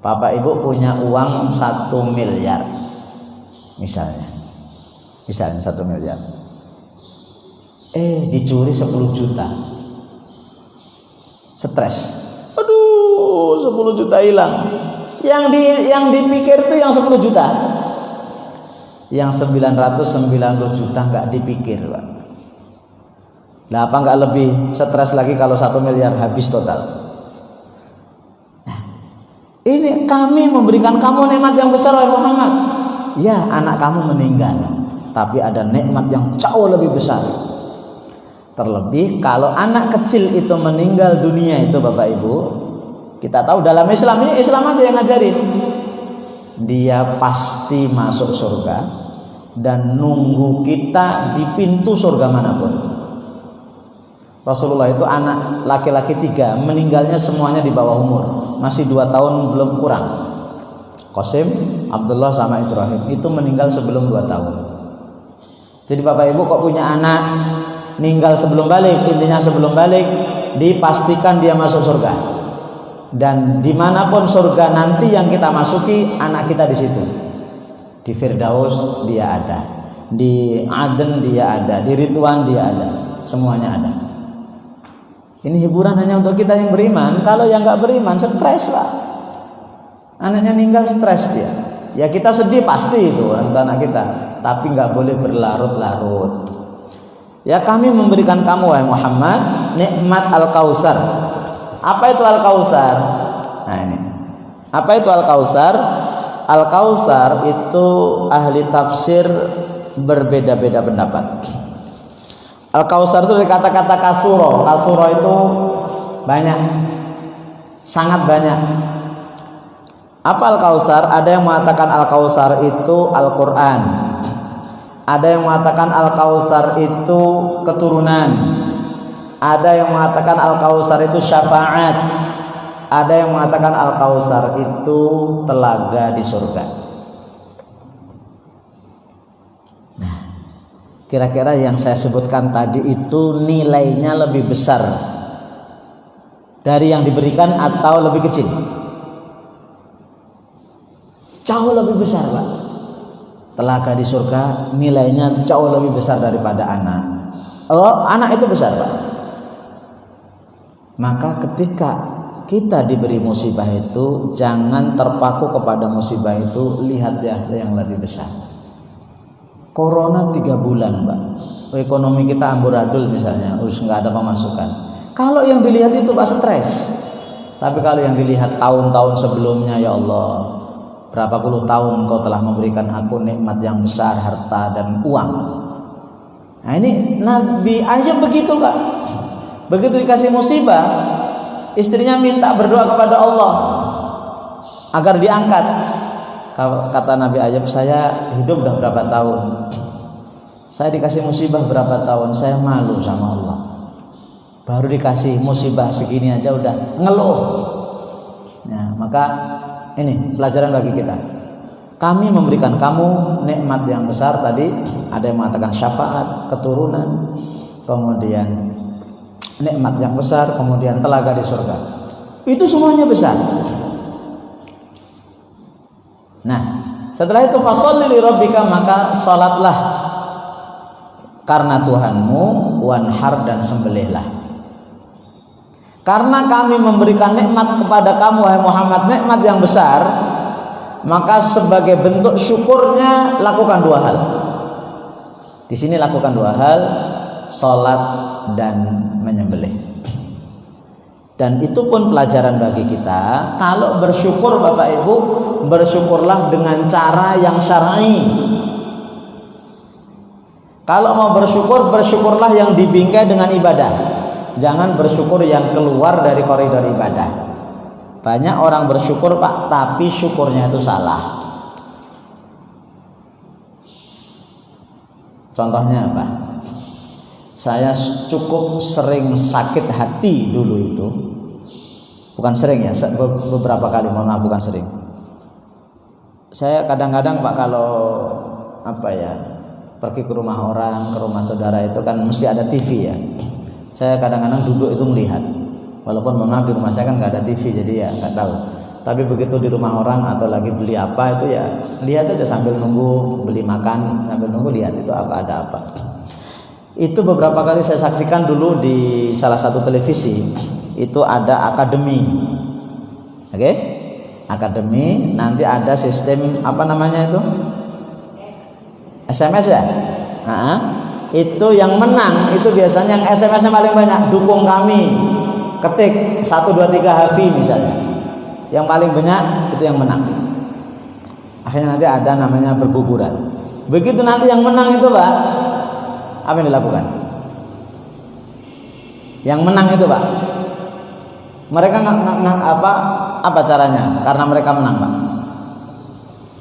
Bapak Ibu punya uang 1 miliar, misalnya 1 miliar, dicuri 10 juta, stres, aduh 10 juta hilang. Yang dipikir itu yang 10 juta, yang 990 juta nggak dipikir, Pak. Nah, apa nggak lebih stres lagi kalau 1 miliar habis total? Nah, ini kami memberikan kamu nikmat yang besar, wahai Muhammad. Ya, anak kamu meninggal, tapi ada nikmat yang jauh lebih besar. Terlebih kalau anak kecil itu meninggal dunia itu, Bapak Ibu, kita tahu dalam Islam ini, Islam aja yang ngajarin, dia pasti masuk surga dan nunggu kita di pintu surga manapun. Rasulullah itu anak laki-laki 3, meninggalnya semuanya di bawah umur, masih 2 tahun belum kurang. Qasim, Abdullah sama Ibrahim itu meninggal sebelum 2 tahun. Jadi Bapak Ibu kok punya anak meninggal sebelum balik, intinya sebelum balik, dipastikan dia masuk surga. Dan dimanapun surga nanti yang kita masuki, anak kita di situ. Di Firdaus dia ada, di Aden dia ada, di Ridwan dia ada, semuanya ada. Ini hiburan hanya untuk kita yang beriman. Kalau yang nggak beriman stres, Pak. Anaknya meninggal stres dia. Ya kita sedih pasti itu orang tua anak kita, tapi nggak boleh berlarut-larut. Ya kami memberikan kamu, wahai Muhammad, nikmat Al-Kautsar. Apa itu Al-Kautsar? Nah ini. Apa itu Al-Kautsar? Al-Kautsar itu ahli tafsir berbeda-beda pendapat. Al-Kautsar itu dari kata-kata kasuro. Kasuro itu banyak, sangat banyak. Apa Al-Kautsar? Ada yang mengatakan Al-Kautsar itu Al-Quran. Ada yang mengatakan Al-Kautsar itu keturunan. Ada yang mengatakan Al-Kautsar itu syafaat. Ada yang mengatakan Al-Kautsar itu telaga di surga. Kira-kira yang saya sebutkan tadi itu nilainya lebih besar dari yang diberikan atau lebih kecil? Jauh lebih besar, Pak. Telaga di surga nilainya jauh lebih besar daripada anak. Oh, anak itu besar, Pak. Maka ketika kita diberi musibah itu, jangan terpaku kepada musibah itu, lihat ya yang lebih besar. Corona 3 bulan, Pak. Ekonomi kita amburadul misalnya, harus nggak ada pemasukan. Kalau yang dilihat itu Pak stres. Tapi kalau yang dilihat tahun-tahun sebelumnya, ya Allah, berapa puluh tahun Engkau telah memberikan aku nikmat yang besar, harta dan uang. Nah ini Nabi Ayub begitu, Pak. Begitu dikasih musibah, istrinya minta berdoa kepada Allah agar diangkat. Kata Nabi Ayub, saya hidup udah berapa tahun, saya dikasih musibah berapa tahun, saya malu sama Allah. Baru dikasih musibah segini aja udah ngeluh. Nah, maka ini pelajaran bagi kita. Kami memberikan kamu nikmat yang besar tadi. Ada yang mengatakan syafaat, keturunan, kemudian nikmat yang besar, kemudian telaga di surga. Itu semuanya besar. Nah, setelah itu fasholli li rabbika, maka salatlah karena Tuhanmu, wanhar, dan sembelihlah. Karena kami memberikan nikmat kepada kamu, wahai Muhammad, nikmat yang besar, maka sebagai bentuk syukurnya lakukan 2 hal. Di sini lakukan 2 hal, salat dan menyembelih. Dan itu pun pelajaran bagi kita. Kalau bersyukur Bapak Ibu, bersyukurlah dengan cara yang syar'i. Kalau mau bersyukur, bersyukurlah yang dibingkai dengan ibadah. Jangan bersyukur yang keluar dari koridor ibadah. Banyak orang bersyukur, Pak, tapi syukurnya itu salah. Contohnya apa? Saya cukup sering sakit hati dulu itu. Bukan sering ya, beberapa kali, mohon maaf, bukan sering. Saya kadang-kadang, Pak, kalau pergi ke rumah orang, ke rumah saudara itu kan mesti ada TV ya. Saya kadang-kadang duduk itu melihat. Walaupun mohon maaf di rumah saya kan nggak ada TV, jadi ya nggak tahu. Tapi begitu di rumah orang atau lagi beli apa itu ya lihat aja sambil nunggu, beli makan sambil nunggu lihat itu apa, ada apa. Itu beberapa kali saya saksikan dulu di salah satu televisi. Itu ada akademi. Oke? Akademi, nanti ada sistem apa namanya itu? SMS ya? Nah, itu yang menang itu biasanya yang SMS-nya paling banyak, dukung kami. Ketik 1 2 3 Hafi misalnya. Yang paling banyak itu yang menang. Akhirnya nanti ada namanya berguguran. Begitu nanti yang menang itu Pak, apa yang dilakukan? Yang menang itu Pak, mereka apa caranya? Karena mereka menang Pak,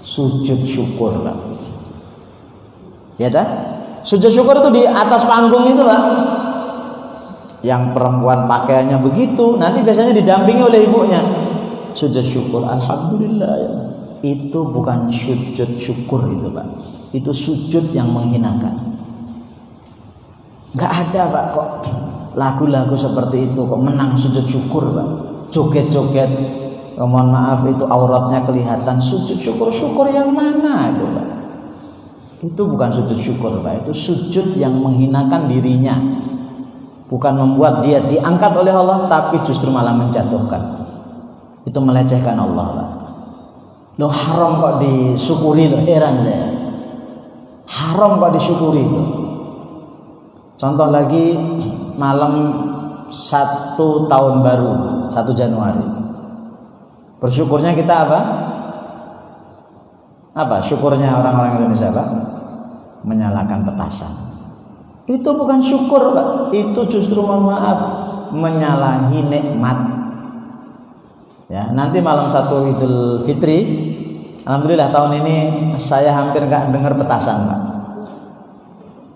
sujud syukur Pak. Ya dah, sujud syukur itu di atas panggung itu Pak. Yang perempuan pakaiannya begitu, nanti biasanya didampingi oleh ibunya. Sujud syukur, alhamdulillah ya. Itu bukan sujud syukur itu Pak, itu sujud yang menghinakan. Gak ada Pak kok lagu-lagu seperti itu kok menang sujud syukur Pak. Joget-joget, mohon maaf itu auratnya kelihatan. Sujud syukur yang mana itu Pak? Itu bukan sujud syukur Pak, itu sujud yang menghinakan dirinya. Bukan membuat dia diangkat oleh Allah, tapi justru malah menjatuhkan. Itu melecehkan Allah Pak. Loh haram kok disyukuri, loh heran saya. Haram kok disyukuri itu. Contoh lagi, malam 1 tahun baru 1 Januari, bersyukurnya kita apa? Apa syukurnya orang-orang Indonesia Pak? Menyalakan petasan. Itu bukan syukur Pak, itu justru mohon maaf menyalahi nikmat. Ya, nanti malam 1 Idul Fitri, alhamdulillah tahun ini saya hampir nggak dengar petasan Pak.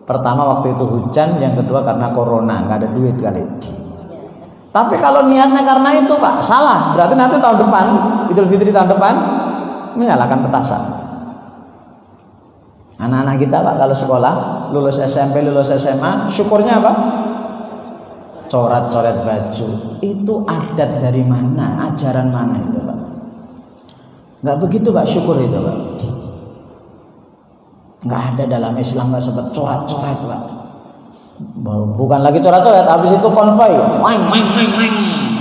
Pertama waktu itu hujan, yang kedua karena corona, nggak ada duit kali. Tapi kalau niatnya karena itu Pak, salah. Berarti nanti tahun depan, Idul Fitri tahun depan, menyalakan petasan. Anak-anak kita Pak kalau sekolah, lulus SMP, lulus SMA, syukurnya apa? Coret-coret baju. Itu adat dari mana? Ajaran mana itu Pak? Nggak begitu Pak syukur itu Pak. Nggak ada dalam Islam, nggak sempat coret-coret Pak. Bukan lagi coret-coret, habis itu konvoi, wang,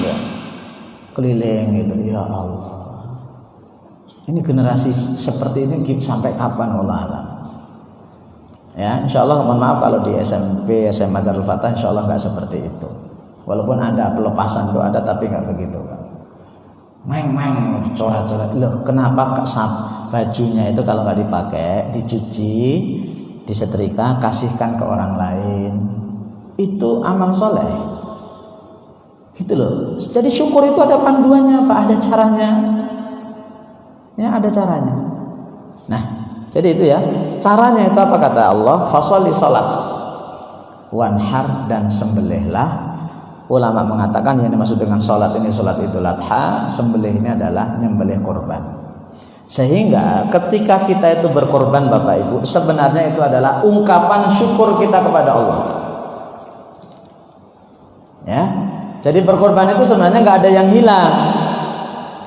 ya. Keliling gitu. Ya Allah, ini generasi seperti ini sampai kapan Allah alam? Ya, insya Allah mohon maaf kalau di SMP, SMA Darul Fatah insya Allah nggak seperti itu. Walaupun ada pelepasan itu ada, tapi nggak begitu Pak. Coret-coret. Loh, kenapa bajunya itu kalau nggak dipakai, dicuci, disetrika, kasihkan ke orang lain? Itu amal soleh. Gitu loh. Jadi syukur itu ada panduannya Pak, ada caranya. Ya, ada caranya. Nah, jadi itu ya. Caranya itu apa kata Allah? Fasholli salat, wanhar dan sembelihlah. Ulama mengatakan yang dimaksud dengan sholat ini sholat Idul Adha, sembelih ini adalah nyembelih korban. Sehingga ketika kita itu berkorban Bapak Ibu, sebenarnya itu adalah ungkapan syukur kita kepada Allah. Ya, jadi berkorban itu sebenarnya nggak ada yang hilang.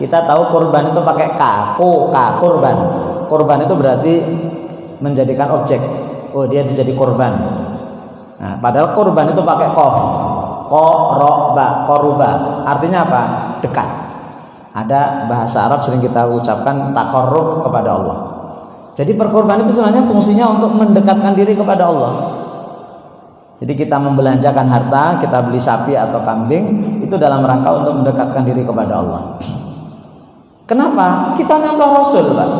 Kita tahu korban itu pakai korban. Korban itu berarti menjadikan objek. Oh, dia jadi korban. Nah, padahal korban itu pakai kof. Koruba artinya apa? Dekat. Ada bahasa Arab sering kita ucapkan takarrub kepada Allah. Jadi berkorban itu sebenarnya fungsinya untuk mendekatkan diri kepada Allah. Jadi kita membelanjakan harta, kita beli sapi atau kambing, itu dalam rangka untuk mendekatkan diri kepada Allah. Kenapa? Kita nyontoh Rasul Pak.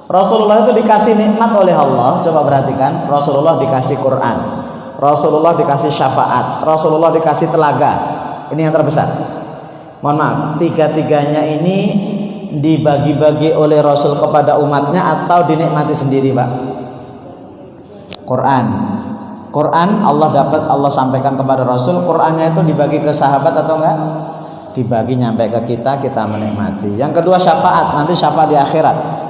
Rasulullah itu dikasih nikmat oleh Allah. Coba perhatikan, Rasulullah dikasih Quran, Rasulullah dikasih syafaat, Rasulullah dikasih telaga. Ini yang terbesar. Mohon maaf, tiga-tiganya ini dibagi-bagi oleh Rasul kepada umatnya atau dinikmati sendiri Pak? Quran Allah sampaikan kepada Rasul. Qurannya itu dibagi ke sahabat atau enggak? Dibagi nyampe ke kita menikmati. Yang kedua syafaat, nanti syafaat di akhirat.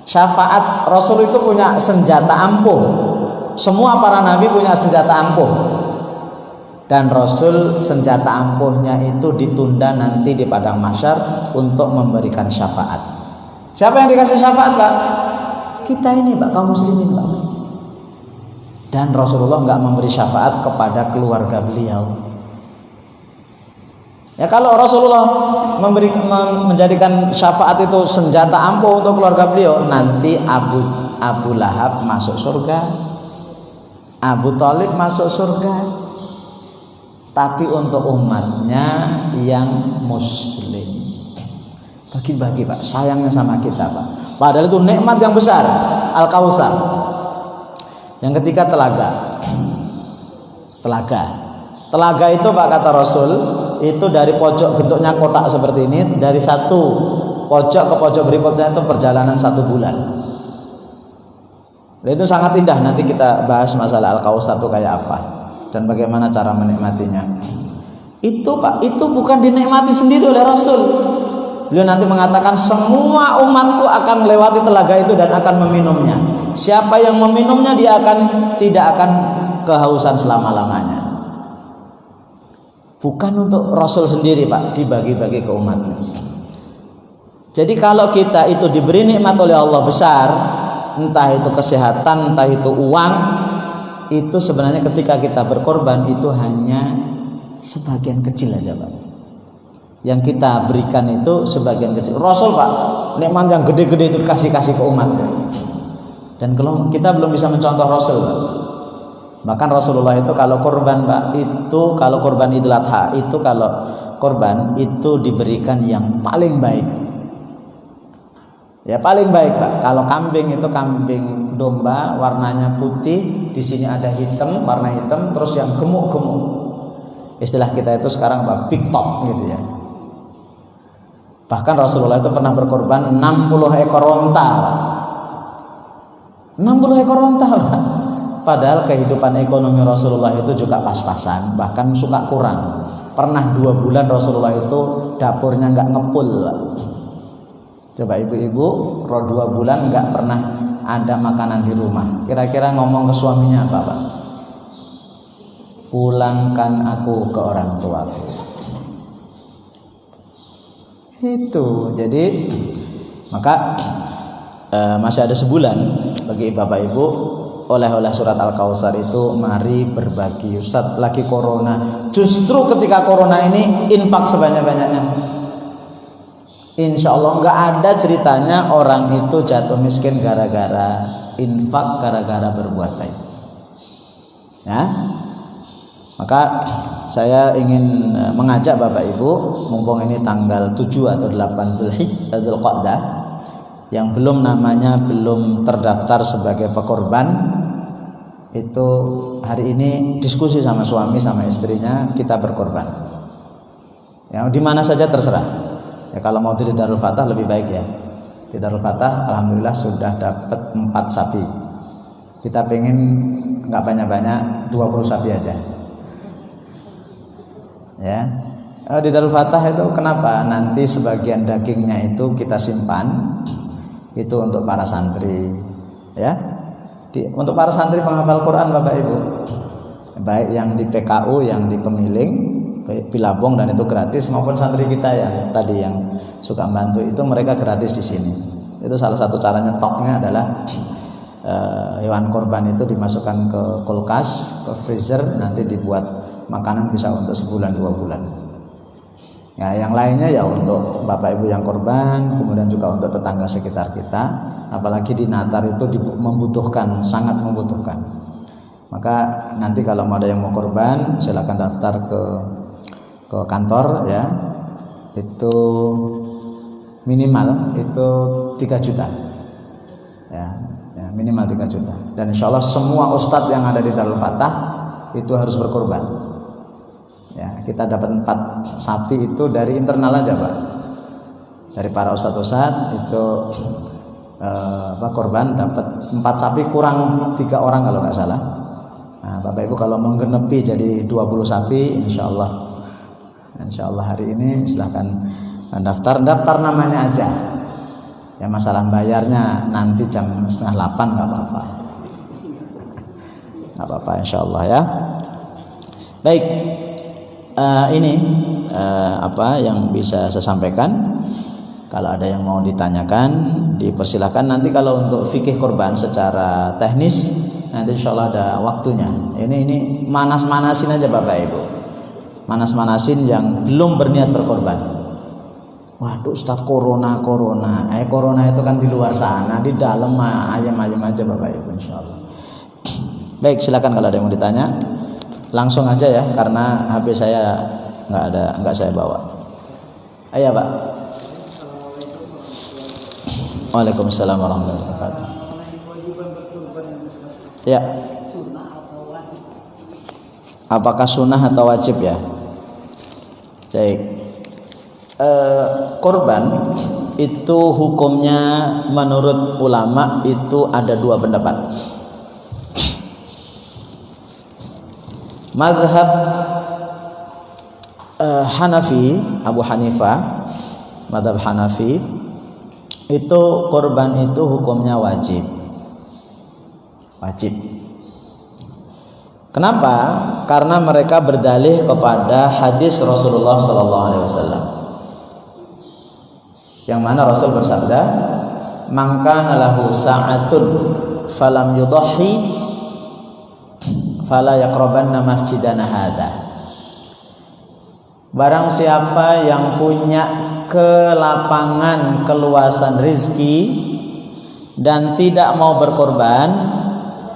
Syafaat, Rasul itu punya senjata ampuh. Semua para nabi punya senjata ampuh. Dan Rasul senjata ampuhnya itu ditunda nanti di padang mahsyar untuk memberikan syafaat. Siapa yang dikasih syafaat, Pak? Kita ini, Pak, kaum muslimin, Pak. Dan Rasulullah nggak memberi syafaat kepada keluarga beliau. Ya, kalau Rasulullah menjadikan syafaat itu senjata ampuh untuk keluarga beliau, nanti Abu Lahab masuk surga, Abu Thalib masuk surga. Tapi untuk umatnya yang muslim, bagi-bagi, Pak, sayangnya sama kita, Pak. Padahal itu nikmat yang besar, Al-Kautsar. Yang ketiga telaga itu, Pak, kata Rasul, itu dari pojok, bentuknya kotak seperti ini, dari satu pojok ke pojok berikutnya itu perjalanan 1 bulan. Itu sangat indah. Nanti kita bahas masalah Al-Kautsar itu kayak apa dan bagaimana cara menikmatinya. Itu, Pak, itu bukan dinikmati sendiri oleh Rasul. Beliau nanti mengatakan semua umatku akan melewati telaga itu dan akan meminumnya. Siapa yang meminumnya dia tidak akan kehausan selama-lamanya. Bukan untuk Rasul sendiri, Pak, dibagi-bagi ke umatnya. Jadi kalau kita itu diberi nikmat oleh Allah besar, entah itu kesehatan, entah itu uang, itu sebenarnya ketika kita berkorban itu hanya sebagian kecil aja, Pak. Yang kita berikan itu sebagian kecil. Rasul, Pak, nikmat yang gede-gede itu kasih ke umatnya. Dan kalau kita belum bisa mencontoh Rasul, Pak. Bahkan Rasulullah itu kalau korban, Pak, itu kalau korban Idul Adha itu kalau korban itu diberikan yang paling baik. Ya, paling baik, Pak. Kalau kambing itu kambing domba warnanya putih, di sini ada hitam, warna hitam, terus yang gemuk-gemuk. Istilah kita itu sekarang, Pak, big top gitu ya. Bahkan Rasulullah itu pernah berkorban 60 ekor onta, Pak. 60 ekor onta, Pak. Padahal kehidupan ekonomi Rasulullah itu juga pas-pasan, bahkan suka kurang. Pernah 2 bulan Rasulullah itu dapurnya nggak ngepul, Pak. Coba ibu-ibu, 2 bulan nggak pernah ada makanan di rumah. Kira-kira ngomong ke suaminya apa, Pak? Pulangkan aku ke orang tuaku. Itu. Jadi maka masih ada sebulan bagi bapak ibu oleh-oleh surat Al-Kautsar itu mari berbagi. Ustaz, lagi corona. Justru ketika corona ini infak sebanyak-banyaknya. Insya Allah nggak ada ceritanya orang itu jatuh miskin gara-gara infak, gara-gara berbuat baik. Ya, maka saya ingin mengajak Bapak Ibu, mumpung ini tanggal 7 atau 8 Dzulqa'dah, yang belum namanya belum terdaftar sebagai pekorban, itu hari ini diskusi sama suami sama istrinya, kita berkorban. Ya, di mana saja terserah. Ya, kalau mau di Darul Fatah lebih baik ya. Di Darul Fatah alhamdulillah sudah dapat 4 sapi. Kita pengen nggak banyak-banyak, 20 sapi aja. Ya. Di Darul Fatah itu kenapa? Nanti sebagian dagingnya itu kita simpan itu untuk para santri, ya. Untuk para santri penghafal Quran, Bapak Ibu. Baik yang di PKU, yang di Kemiling, Bilabong, dan itu gratis, maupun santri kita yang tadi yang suka bantu itu mereka gratis di sini. Itu salah satu caranya toknya adalah hewan korban itu dimasukkan ke kulkas, ke freezer, nanti dibuat makanan bisa untuk sebulan 2 bulan. Ya, yang lainnya ya untuk Bapak Ibu yang korban, kemudian juga untuk tetangga sekitar kita, apalagi di Natal itu membutuhkan, sangat membutuhkan. Maka nanti kalau ada yang mau korban silakan daftar ke kantor ya, itu minimal itu 3 juta ya, minimal 3 juta, dan insya Allah semua ustadz yang ada di Darul Fatah itu harus berkorban ya. Kita dapat 4 sapi itu dari internal aja, Pak, dari para ustadz itu korban dapat 4 sapi kurang 3 orang kalau nggak salah. Nah, Bapak Ibu kalau menggenepi jadi 20 sapi insya Allah hari ini silahkan daftar namanya aja ya. Masalah bayarnya nanti jam 7:30 nggak apa-apa insya Allah ya. Baik, ini apa yang bisa saya sampaikan. Kalau ada yang mau ditanyakan, dipersilakan. Nanti kalau untuk fikih kurban secara teknis, nanti insya Allah ada waktunya. Ini manas-manasin aja Bapak Ibu, manas-manasin yang belum berniat berkorban. Waduh Ustadz, corona itu kan di luar sana, di dalam ayam-ayam aja Bapak Ibu, insya Allah. Baik, silakan kalau ada yang mau ditanya, langsung aja ya, karena HP saya nggak saya bawa. Ayo Pak. Waalaikumsalam warahmatullahi wabarakatuh. Ya. Apakah sunnah atau wajib ya? Baik. Korban itu hukumnya menurut ulama itu ada dua pendapat. Mazhab Hanafi, Abu Hanifah, mazhab Hanafi itu korban itu hukumnya wajib. Kenapa? Karena mereka berdalih kepada hadis Rasulullah SAW, yang mana Rasul bersabda, "Man kana lahu sa'atun falam yudhi fala yaqrabanna masjidana hadza." Barang siapa yang punya kelapangan, keluasan rizki dan tidak mau berkorban,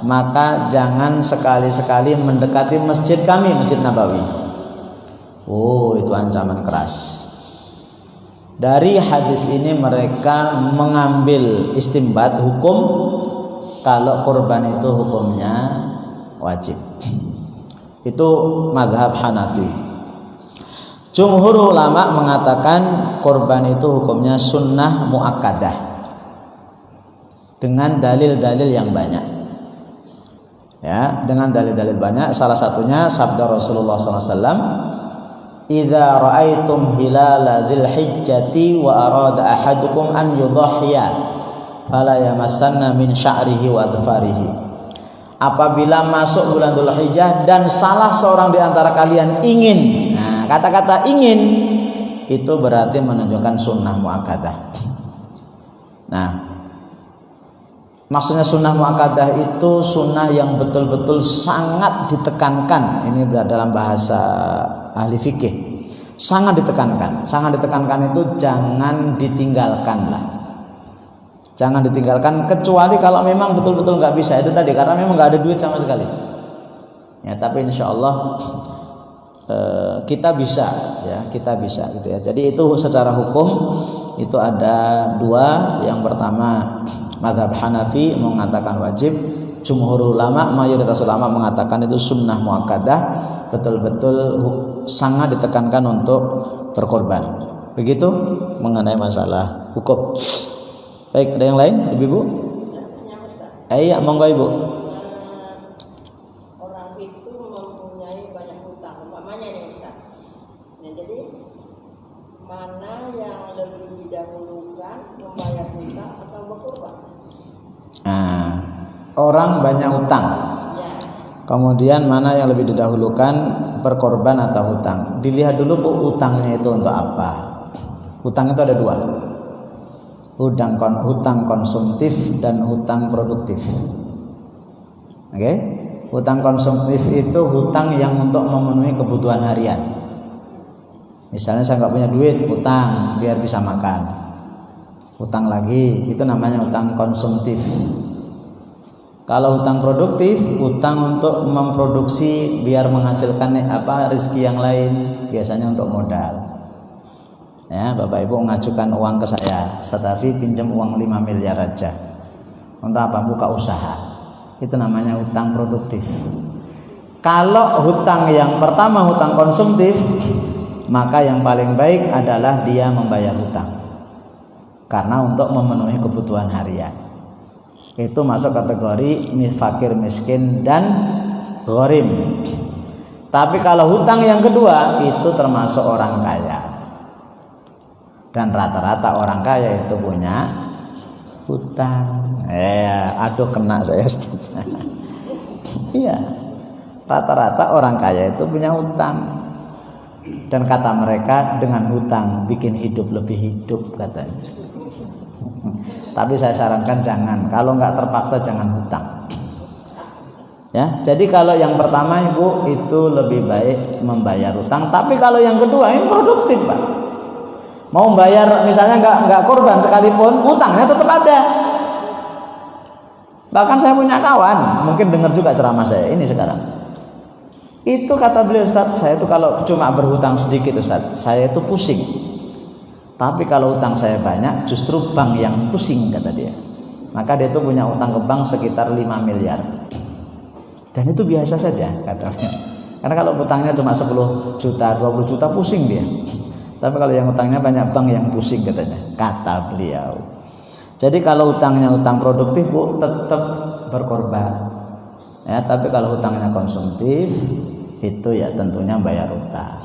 maka jangan sekali-sekali mendekati masjid kami, Masjid Nabawi. Oh, itu ancaman keras. Dari hadis ini mereka mengambil istinbat hukum kalau korban itu hukumnya wajib. Itu mazhab Hanafi. Jumhur ulama mengatakan korban itu hukumnya sunnah muakkadah dengan dalil-dalil yang banyak. Ya, dengan dalil-dalil banyak. Salah satunya sabda Rasulullah SAW, "Idza ra'aitum hilala dzil hijjati wa arada ahadukum an yudhhiya, fala yamassanna min sya'rihi wa adfarihi." Apabila masuk bulan Dzulhijjah dan salah seorang di antara kalian ingin, nah kata-kata ingin itu berarti menunjukkan sunnah muakkadah. Nah, maksudnya sunnah muakkadah itu sunnah yang betul-betul sangat ditekankan. Ini dalam bahasa ahli fikih, sangat ditekankan. Sangat ditekankan itu jangan ditinggalkan lah. Jangan ditinggalkan kecuali kalau memang betul-betul nggak bisa, itu tadi karena memang nggak ada duit sama sekali. Ya, tapi insya Allah kita bisa gitu ya. Jadi itu secara hukum itu ada dua. Yang pertama mazhab Hanafi mengatakan wajib, jumhur ulama, mayoritas ulama mengatakan itu sunnah muakkadah, betul-betul sangat ditekankan untuk berkorban. Begitu mengenai masalah hukum. Baik, ada yang lain, Ibu? Iya, monggo Ibu. Orang itu mempunyai banyak hutang, umpamanya nih Ustaz. Nah, jadi mana yang lebih didahulukan, membayar hutang atau berkorban? Nah, orang banyak hutang. Ya. Kemudian mana yang lebih didahulukan, berkorban atau hutang? Dilihat dulu Bu, hutangnya itu untuk apa? Hutang itu ada dua. Hutang konsumtif dan hutang produktif. Oke? Hutang konsumtif itu hutang yang untuk memenuhi kebutuhan harian. Misalnya saya nggak punya duit, hutang biar bisa makan. Hutang lagi, itu namanya hutang konsumtif. Kalau hutang produktif, hutang untuk memproduksi biar menghasilkan rezeki yang lain, biasanya untuk modal. Ya, Bapak Ibu mengajukan uang ke saya, Ustadz pinjam uang 5 miliar aja. Untuk apa? Buka usaha. Itu namanya hutang produktif. Kalau hutang yang pertama hutang konsumtif, maka yang paling baik adalah dia membayar hutang. Karena untuk memenuhi kebutuhan harian. Itu masuk kategori fakir miskin dan gharim. Tapi kalau hutang yang kedua itu termasuk orang kaya. Dan rata-rata orang kaya itu punya hutang. Aduh kena saya. Iya. Rata-rata orang kaya itu punya hutang. Dan kata mereka dengan hutang bikin hidup lebih hidup katanya. Tapi saya sarankan jangan. Kalau nggak terpaksa jangan hutang. Ya, jadi kalau yang pertama Ibu itu lebih baik membayar hutang. Tapi kalau yang kedua ini produktif Pak. Mau bayar misalnya nggak korban sekalipun, hutangnya tetap ada. Bahkan saya punya kawan, mungkin dengar juga ceramah saya ini sekarang. Itu kata beliau, Ustaz, saya itu kalau cuma berhutang sedikit Ustaz, saya itu pusing. Tapi kalau hutang saya banyak, justru bank yang pusing kata dia. Maka dia itu punya utang ke bank sekitar 5 miliar. Dan itu biasa saja katanya. Karena kalau hutangnya cuma 10 juta, 20 juta pusing dia. Tapi kalau yang hutangnya banyak, bank yang pusing katanya, kata beliau. Jadi kalau hutangnya hutang produktif Bu, tetap berkorban. Ya, tapi kalau hutangnya konsumtif itu ya tentunya bayar hutang.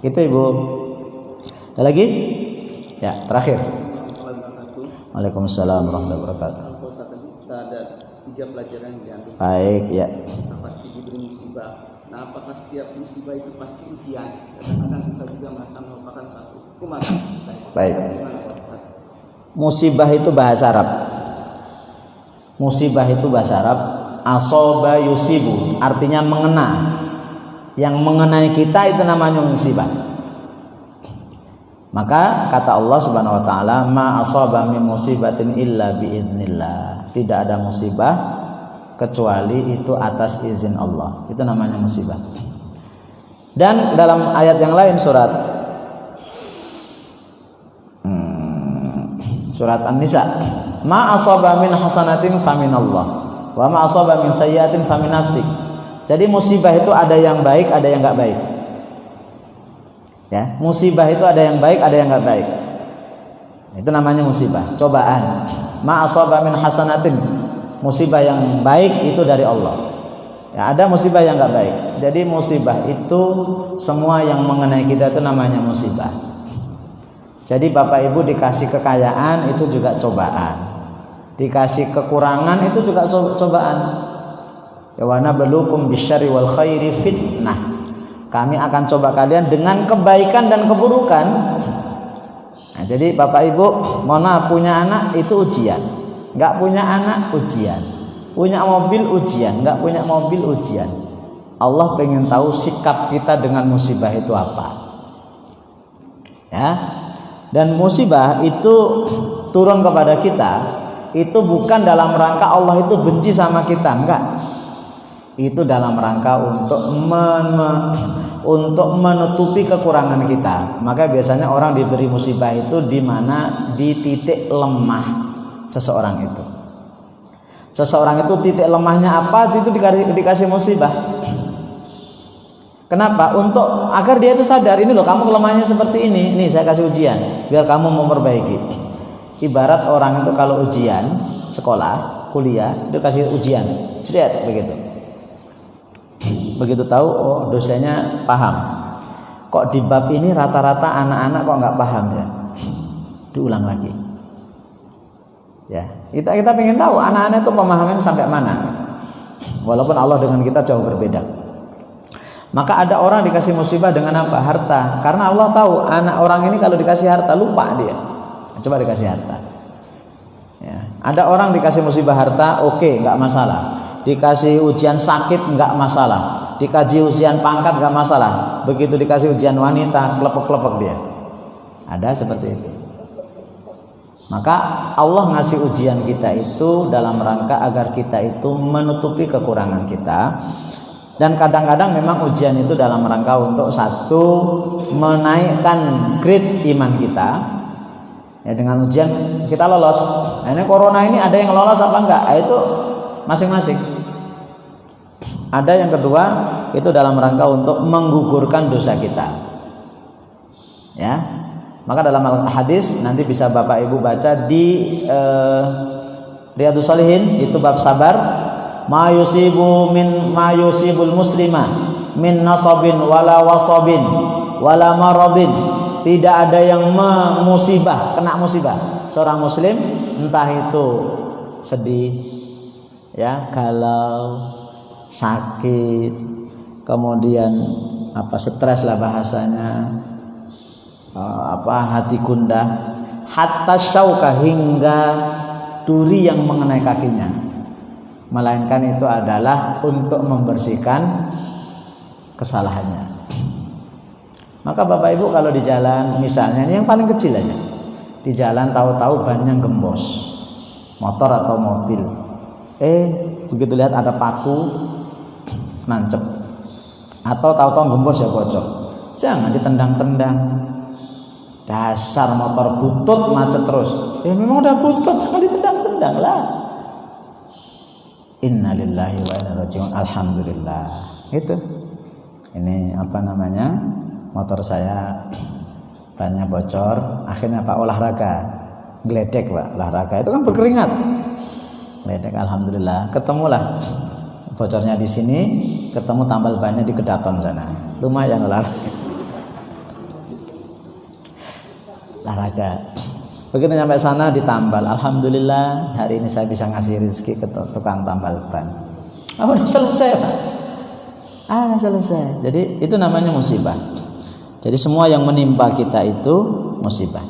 Itu Ibu. Ada lagi? Ya, terakhir. Waalaikumsalam warahmatullahi wabarakatuh. Kita ada 3 pelajaran yang diambil. Baik, ya. Pasti diberi musibah. Nah, apakah setiap musibah itu pasti ujian? Kadang-kadang kita juga merasa merupakan satu hukuman. Baik. Musibah itu bahasa Arab. Musibah itu bahasa Arab. Asoba yusibu, artinya mengena. Yang mengenai kita itu namanya musibah. Maka kata Allah Subhanahu wa taala, ma asaba min musibatin illa biidznillah. Tidak ada musibah kecuali itu atas izin Allah. Itu namanya musibah. Dan dalam ayat yang lain surat An-Nisa, ma asaba min hasanatin faminallah wa ma asaba min sayyi'atin famin nafsik. Jadi musibah itu ada yang baik, ada yang enggak baik. Ya, musibah itu ada yang baik, ada yang enggak baik. Itu namanya musibah, cobaan. Ma asaba min hasanatin, musibah yang baik itu dari Allah. Ya, ada musibah yang enggak baik. Jadi musibah itu semua yang mengenai kita itu namanya musibah. Jadi Bapak Ibu dikasih kekayaan itu juga cobaan. Dikasih kekurangan itu juga cobaan. Wa nabluukum bisyarri wal khairi fitnah. Kami akan coba kalian dengan kebaikan dan keburukan. Nah, jadi Bapak Ibu, mohon maaf, punya anak itu ujian. Enggak punya anak ujian. Punya mobil ujian, enggak punya mobil ujian. Allah pengen tahu sikap kita dengan musibah itu apa. Ya. Dan musibah itu turun kepada kita itu bukan dalam rangka Allah itu benci sama kita, enggak. Itu dalam rangka untuk menutupi kekurangan kita. Maka biasanya orang diberi musibah itu di mana di titik lemah seseorang itu. Seseorang itu titik lemahnya apa? Itu dikasih musibah. Kenapa? Untuk agar dia itu sadar, ini loh kamu kelemahannya seperti ini. Nih saya kasih ujian biar kamu memperbaiki. Ibarat orang itu kalau ujian sekolah, kuliah, dia kasih ujian, cret begitu. Begitu tahu, oh dosennya paham. Kok di bab ini rata-rata anak-anak kok nggak paham ya? Diulang lagi. Ya, kita pengen tahu anak-anak itu pemahamannya sampai mana. Walaupun Allah dengan kita jauh berbeda. Maka ada orang dikasih musibah dengan apa? Harta. Karena Allah tahu anak orang ini kalau dikasih harta lupa dia. Coba dikasih harta. Ya. Ada orang dikasih musibah harta, oke, nggak masalah. Dikasih ujian sakit nggak masalah. Dikasih ujian pangkat nggak masalah. Begitu dikasih ujian wanita, kelepek-kelepek dia. Ada seperti itu. Maka Allah ngasih ujian kita itu dalam rangka agar kita itu menutupi kekurangan kita. Dan kadang-kadang memang ujian itu dalam rangka untuk satu, menaikkan grade iman kita. Ya, dengan ujian kita lolos. Nah, ini corona ini ada yang lolos apa enggak? Itu masing-masing. Ada yang kedua itu dalam rangka untuk menggugurkan dosa kita. Ya. Maka dalam hadis nanti bisa Bapak Ibu baca di Riyadhus Shalihin itu bab sabar. Ma yusibul muslima min nasabin wala wasabin wala maradin. Tidak ada yang kena musibah seorang muslim, entah itu sedih, ya, galau, sakit, kemudian stres lah bahasanya, hati gundah, hatta syauka, hingga duri yang mengenai kakinya, melainkan itu adalah untuk membersihkan kesalahannya. Maka Bapak Ibu kalau di jalan, misalnya ini yang paling kecil aja, di jalan tahu-tahu bannya gembos, motor atau mobil, begitu lihat ada paku nancep, atau tahu-tahu gembos ya bocor, jangan ditendang-tendang. Dasar motor butut macet terus. Memang udah butut, jangan ditendang-tendang lah. Innalillahi wa inna ilaihi raji'un. Alhamdulillah. Gitu. Ini motor saya bannya bocor, akhirnya Pak olahraga. Geledek Pak, olahraga itu kan berkeringat. Geledek, alhamdulillah. Ketemulah bocornya di sini, ketemu tambal bannya di kedaton sana. Lumayan olahraga. Begitu nyampe sana ditambal, alhamdulillah hari ini saya bisa ngasih rezeki ke tukang tambal ban. Udah selesai Pak. Selesai. Jadi itu namanya musibah. Jadi semua yang menimpa kita itu musibah.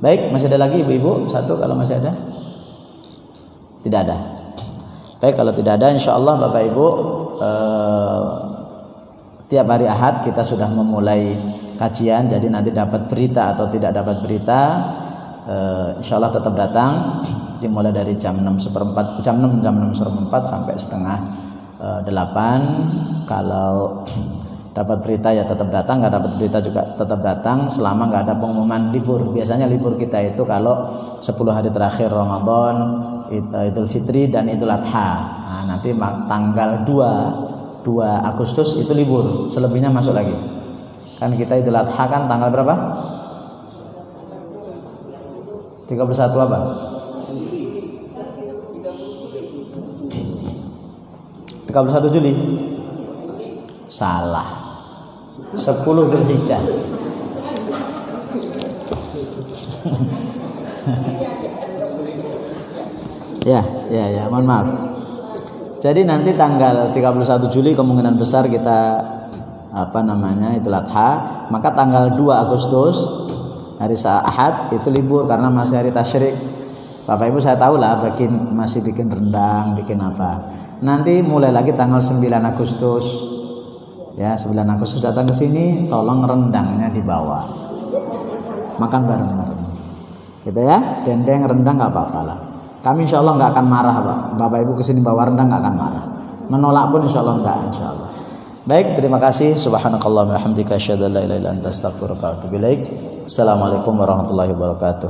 Baik, masih ada lagi ibu-ibu? Satu kalau masih ada? Tidak ada. Baik, kalau tidak ada insyaallah Bapak Ibu tiap hari Ahad kita sudah memulai kajian, jadi nanti dapat berita atau tidak dapat berita, insya Allah tetap datang. Dimulai dari jam 6:15 sampai setengah 8. Kalau dapat berita ya tetap datang, nggak dapat berita juga tetap datang selama nggak ada pengumuman libur. Biasanya libur kita itu kalau 10 hari terakhir Ramadan, Idul Fitri dan Idul Adha. Nanti tanggal 2 Agustus itu libur, selebihnya masuk lagi. Kan kita Idul Adha kan tanggal berapa? 31 apa? 31 Juli. Salah. 10 Dzulhijjah. Ya, mohon maaf. Jadi nanti tanggal 31 Juli kemungkinan besar kita Idul Adha, maka tanggal 2 Agustus hari Ahad itu libur karena masih hari tasyrik. Bapak Ibu saya tahu lah masih bikin rendang, bikin apa. Nanti mulai lagi tanggal 9 Agustus. Ya, 9 Agustus datang ke sini, tolong rendangnya dibawa. Makan bareng-bareng. Gitu ya, dendeng rendang enggak apa-apa lah. Kami insya Allah nggak akan marah Pak. Bapak Ibu kesini bawa rendang nggak akan marah. Menolak pun insya Allah nggak, insya Allah. Baik, terima kasih. Subhanakallahumma wa bihamdika asyhadu an la ilaha illa anta astaghfiruka wa atubu ilaik. Assalamualaikum warahmatullahi wabarakatuh.